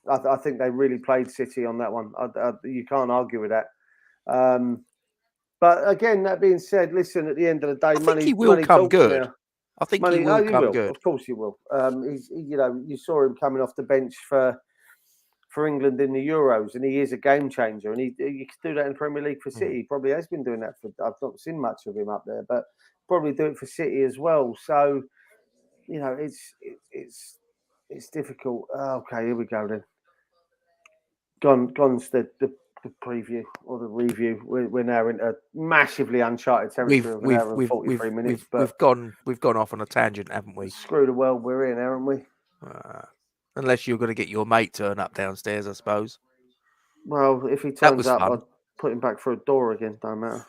I think they really played City on that one. You can't argue with that. But again, that being said, listen, at the end of the day, money will come good. Now. I think he will come good. Of course he will. You saw him coming off the bench for England in the Euros, and he is a game changer. And you can do that in Premier League for City. He probably has been doing that I've not seen much of him up there, but probably do it for City as well. So, it's difficult. Okay, here we go then. Gone's the preview or the review. We're now into massively uncharted territory of an hour and 43 minutes. We've gone off on a tangent, haven't we? Screw the world we're in, haven't we? Unless you're going to get your mate turn up downstairs, I suppose. Well, if he turns up, I'd put him back for a door again. Don't matter.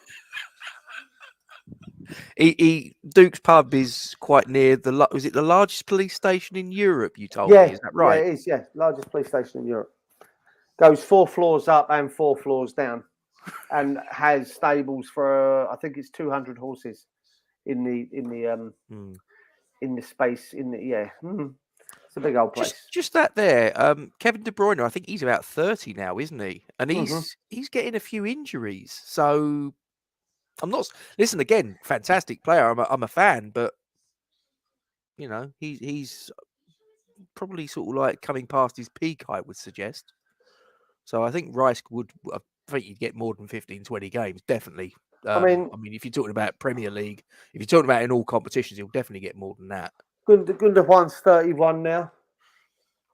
Duke's pub is quite near is it the largest police station in Europe? You told me, is that right? Yeah, it is. Yeah, largest police station in Europe. Goes 4 floors up and 4 floors down, and has stables for I think it's 200 horses in the space It's a big old place. Just that there. Kevin De Bruyne, I think he's about 30 now, isn't he? And he's getting a few injuries. So I'm not. Listen, again, fantastic player. I'm a fan, but he's probably sort of like coming past his peak, I would suggest. So I think Rice I think you'd get more than 15, 20 games, definitely. I mean, if you're talking about Premier League, if you're talking about in all competitions, he'll definitely get more than that. Gundogan's 31 now.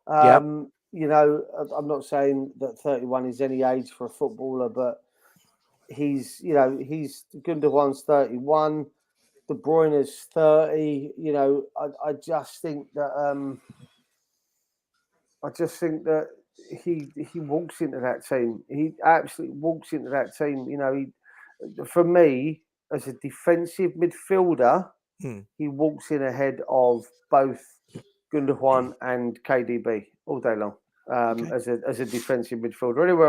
I'm not saying that 31 is any age for a footballer, but he's Gundogan's 31. De Bruyne's 30. I just think that he walks into that team. He absolutely walks into that team. For me, as a defensive midfielder, he walks in ahead of both Gundogan and KDB all day long. as a defensive midfielder. Anywhere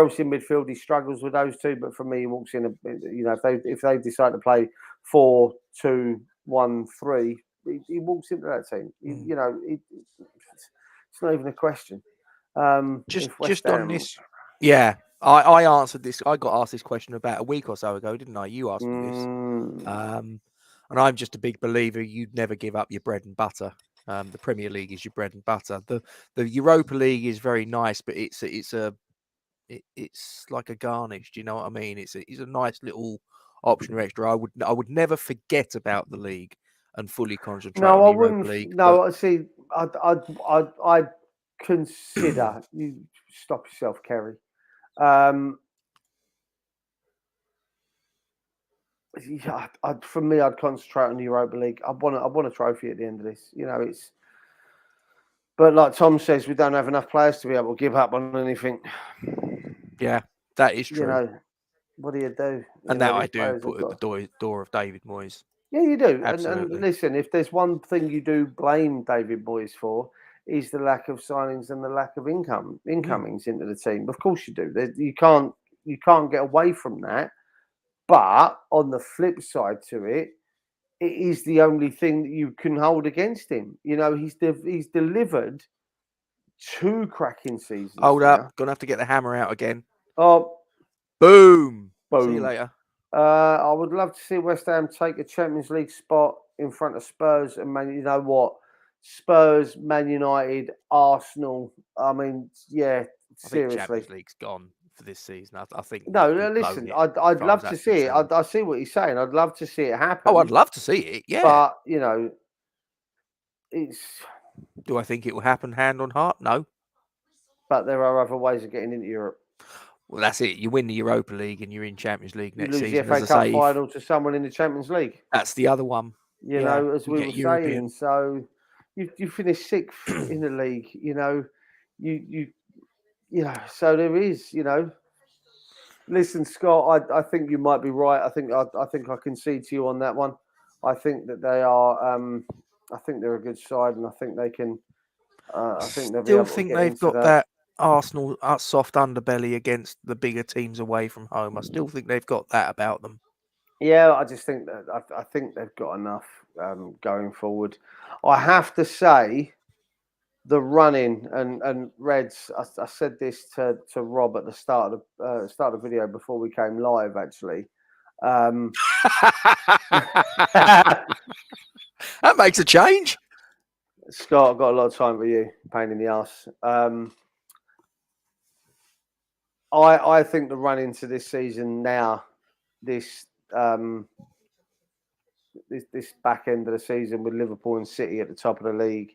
else in midfield, he struggles with those two. But for me, he walks in. If they decide to play 4-2-1-3, he walks into that team. It's not even a question. Just on this, yeah. I answered this. I got asked this question about a week or so ago, didn't I? You asked me this. And I'm just a big believer you'd never give up your bread and butter. The Premier League is your bread and butter. The Europa League is very nice, but it's like a garnish. Do you know what I mean? It's a nice little option or extra. I would never forget about the league and fully concentrate on the Europa League. No, see, I'd consider you stop yourself, Kerry. For me, I'd concentrate on the Europa League. I want a trophy at the end of this. But like Tom says, we don't have enough players to be able to give up on anything. Yeah, that is true. What do you do? And that I do put at the door of David Moyes. Yeah, you do. Absolutely. And listen, if there's one thing you do blame David Moyes for, is the lack of signings and the lack of incomings into the team. Of course you do. You can't get away from that. But on the flip side to it, it is the only thing that you can hold against him. He's delivered 2 cracking seasons. Hold up, gonna have to get the hammer out again. Oh, boom! See you later. I would love to see West Ham take a Champions League spot in front of Spurs and Man. You know what? Spurs, Man United, Arsenal. I mean, yeah, seriously. I think Champions League's gone for this season. I think. No, listen. I'd love to see it. I see what he's saying. I'd love to see it happen. Oh, I'd love to see it. Yeah. But it's. Do I think it will happen hand on heart? No. But there are other ways of getting into Europe. Well, that's it. You win the Europa League and you're in Champions League next season. You lose the FA Cup final to someone in the Champions League. That's the other one. As we were saying. So you finish 6th in the league. So there is. Listen, Scott. I think you might be right. I think I concede to you on that one. I think that they are. I think they're a good side, and I think they can. I think they'll be able to get they've got that Arsenal soft underbelly against the bigger teams away from home. I still think they've got that about them. Yeah, I just think that I think they've got enough going forward. I have to say, the running and Reds. I said this to Rob at the start of the video before we came live. Actually, that makes a change. Scott, I've got a lot of time for you. Pain in the ass. I think the run into this season now, this back end of the season with Liverpool and City at the top of the league,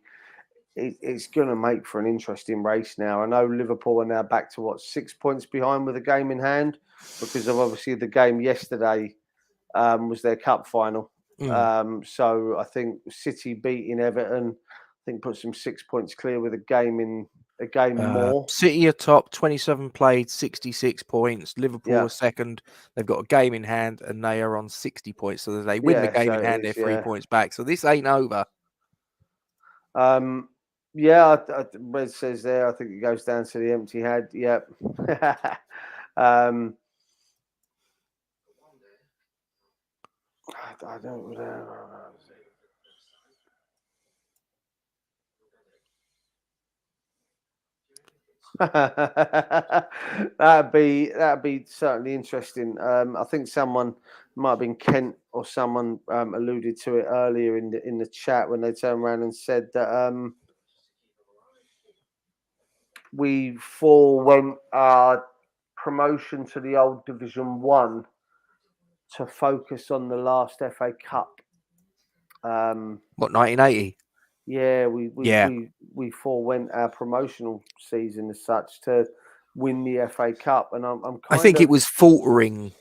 it's going to make for an interesting race now. I know Liverpool are now back to 6 points behind with a game in hand because of obviously the game yesterday was their cup final. So I think City beating Everton, I think put some 6 points clear with a game more. City are top, 27 played, 66 points. Liverpool are second. They've got a game in hand and they are on 60 points. So they win the game in hand, they're 3 points back. So this ain't over. Red says there, I think it goes down to the empty head. Yep. I don't know. That'd be certainly interesting. I think someone might have been Kent or someone alluded to it earlier in the chat when they turned around and said that we forewent our promotion to the old Division 1 to focus on the last FA Cup. 1980? Yeah, we forewent our promotional season as such to win the FA Cup, and I think it was faltering.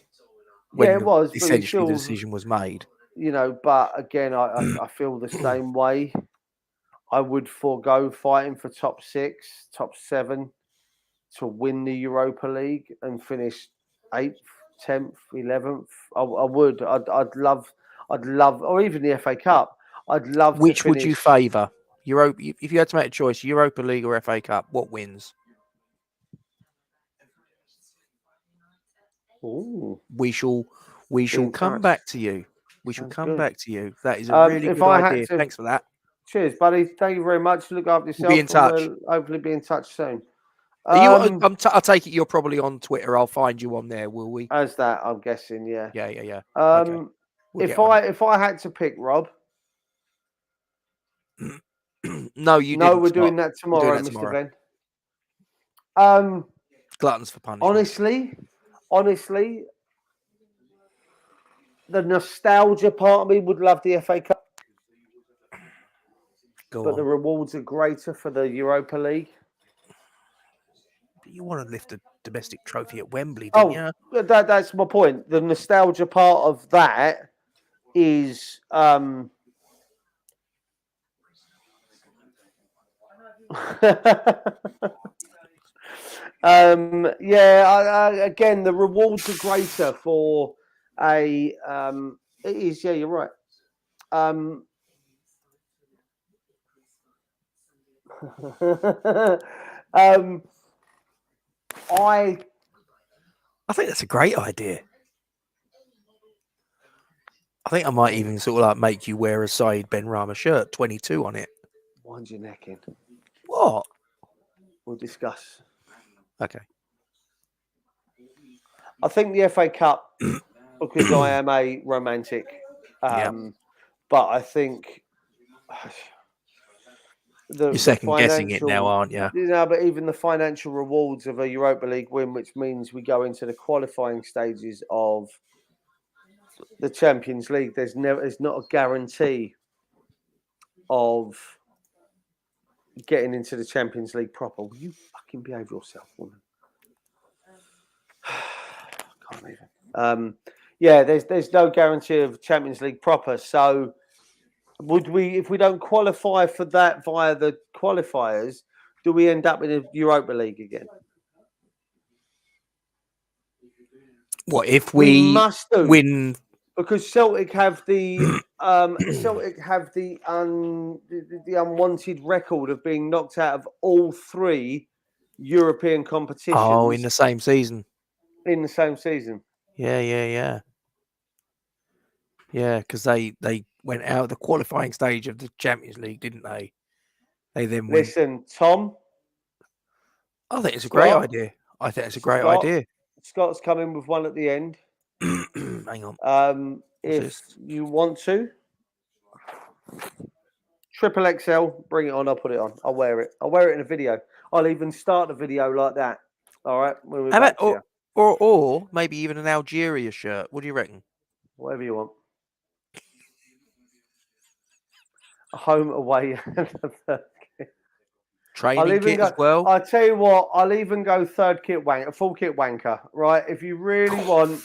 When it was essentially the decision was made. But again, I feel the same way. I would forego fighting for top 6, top 7 to win the Europa League and finish 8th, 10th, 11th. I would. I'd love, or even the FA Cup. I'd love. Which would you favour? Europa. If you had to make a choice, Europa League or FA Cup, what wins? Ooh, We shall come back to you. We shall come back to you. That is a really good idea. Thanks for that. Cheers, buddy. Thank you very much. Look after yourself. We'll be in touch. We'll hopefully be in touch soon. Are you? I'll take it you're probably on Twitter. I'll find you on there. Will we? As that, I'm guessing. Yeah. Yeah. Okay. We'll if I had to pick Rob. No, you didn't. We're doing that tomorrow, Mr. Ben. Gluttons for punishment. Honestly, the nostalgia part of me would love the FA Cup. But the rewards are greater for the Europa League. You want to lift a domestic trophy at Wembley, don't you? That's my point. The nostalgia part of that is again, the rewards are greater for a it is, yeah, you're right. I think that's a great idea. I think I might even sort of like make you wear a Saeed Ben Rama shirt, 22 on it. Wind your neck in. What? We'll discuss. Okay. I think the FA Cup, because I am a romantic, but I think you're second guessing it now, aren't you? But even the financial rewards of a Europa League win, which means we go into the qualifying stages of the Champions League, there's not a guarantee of getting into the Champions League proper. Will you fucking behave yourself, woman? Can't even. There's no guarantee of Champions League proper. So would we, if we don't qualify for that via the qualifiers, do we end up in a Europa League again? What if we must do, win? Because Celtic have the unwanted record of being knocked out of all three European competitions. Oh, in the same season. Yeah. Yeah, because they went out of the qualifying stage of the Champions League, didn't they? They then went. Listen, Tom. I think it's a great idea. Scott's coming with one at the end. Hang on. If you want to, triple XL, bring it on. I'll put it on. I'll wear it. I'll wear it in a video. I'll even start the video like that. All right. Or maybe even an Algeria shirt. What do you reckon? Whatever you want. A home, away, training kit as well. I'll tell you what. I'll even go third kit wanker, full kit wanker. Right. If you really want.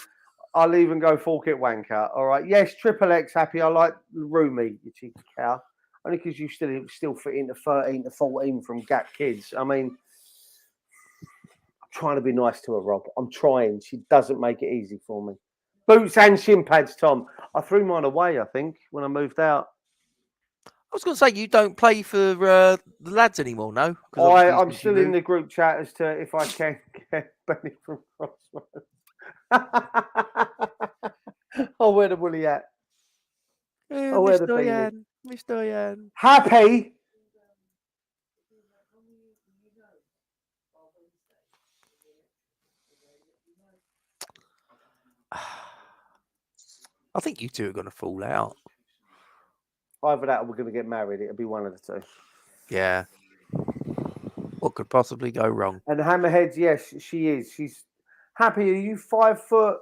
I'll even go full kit wanker. All right. Yes, triple X happy. I like roomy, you cheeky cow. Only because you still fit into 13 to 14 from Gap Kids. I mean, I'm trying to be nice to her, Rob. I'm trying. She doesn't make it easy for me. Boots and shin pads, Tom. I threw mine away, I think, when I moved out. I was going to say, you don't play for the lads anymore, no? I'm still in the group chat as to if I can get Benny from Crossroads. I'll wear the woolly hat. I'll wear the beanie. Mr. Yan. Happy. I think you two are going to fall out. Either that or we're going to get married. It'll be one of the two. Yeah. What could possibly go wrong? And Hammerheads, yes, she is. She's happy. Are you 5 foot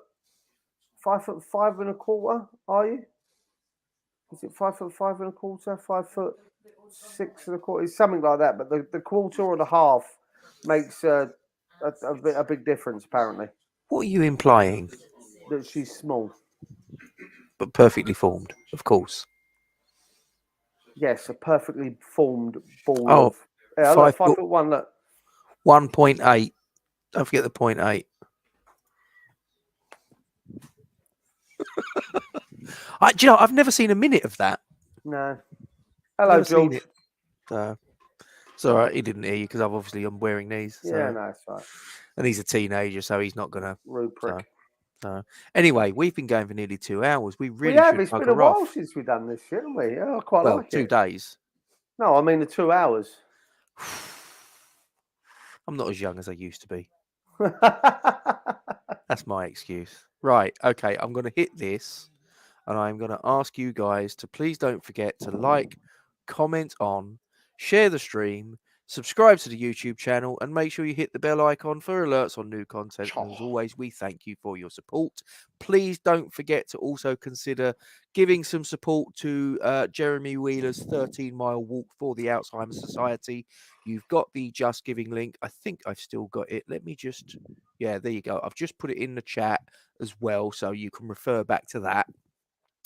5'5", are you? Is it 5'5" 1/4? 5'6" 1/4? It's something like that. But the quarter or the half makes a big difference, apparently. What are you implying? That she's small. But perfectly formed, of course. Yes, a perfectly formed ball. Oh, 5'1", look. 1.8. Don't forget the 0.8. Do you know, I've never seen a minute of that. No. Hello, George. So it's all right. He didn't hear you because I'm wearing these. So. Yeah, no, it's right. And he's a teenager, so he's not gonna. Rude prick. So. Anyway, we've been going for nearly 2 hours. We really have. should It's been a bugger while off. since we've done this shit, haven't we? Yeah, I quite Well, like 2 it. days. No, I mean the 2 hours. I'm not as young as I used to be. That's my excuse. Right. Okay. I'm going to hit this and I'm going to ask you guys to please don't forget to like, comment on, share the stream, subscribe to the YouTube channel, and make sure you hit the bell icon for alerts on new content. And as always, we thank you for your support. Please don't forget to also consider giving some support to Jeremy Wheeler's 13-mile walk for the Alzheimer's Society. You've got the Just Giving link. I think I've still got it. Let me just, yeah, there you go. I've just put it in the chat as well, so you can refer back to that.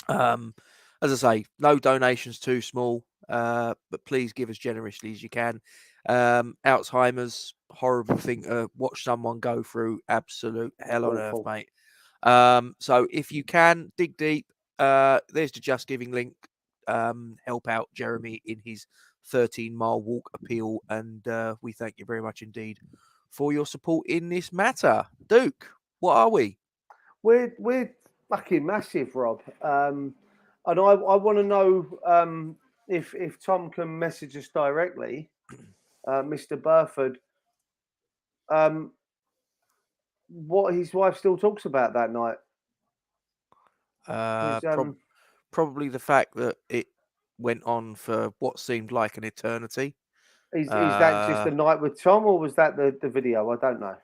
As I say, no donations too small, but please give as generously as you can. Alzheimer's, horrible thing to watch someone go through. Absolute hell on earth, mate. So if you can dig deep, there's the Just Giving link. Help out Jeremy in his 13-mile walk appeal, and we thank you very much indeed for your support in this matter. Duke, what are we? We're fucking massive, Rob. And I want to know if Tom can message us directly, Mr. Burford, what his wife still talks about that night. Probably the fact that it went on for what seemed like an eternity. Is that just the night with Tom, or was that the video? I don't know.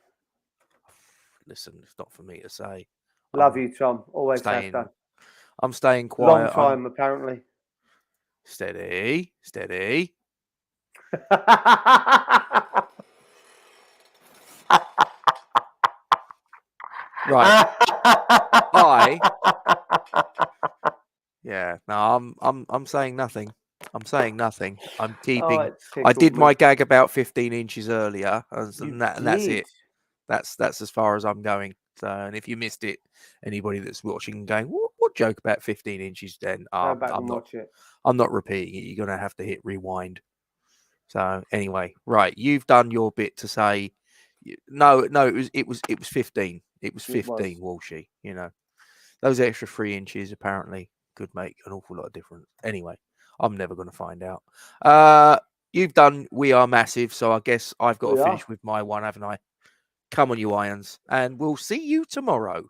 Listen, it's not for me to say. Love you, Tom. Always have done. I'm staying quiet. Long time, apparently. Steady. Right. I'm saying nothing. I'm keeping. I did my gag about 15 inches earlier, and that's it. That's as far as I'm going. So, and if you missed it, anybody that's watching going, what joke about 15 inches? Then I'm not repeating it. You're gonna have to hit rewind. So anyway, right, you've done your bit to say. No, it was 15. It was 15, Walshy. You know, those extra 3 inches apparently could make an awful lot of difference. Anyway, I'm never going to find out. You've done We Are Massive, so I guess I've got to finish with my one, haven't I? Come on, you irons, and we'll see you tomorrow.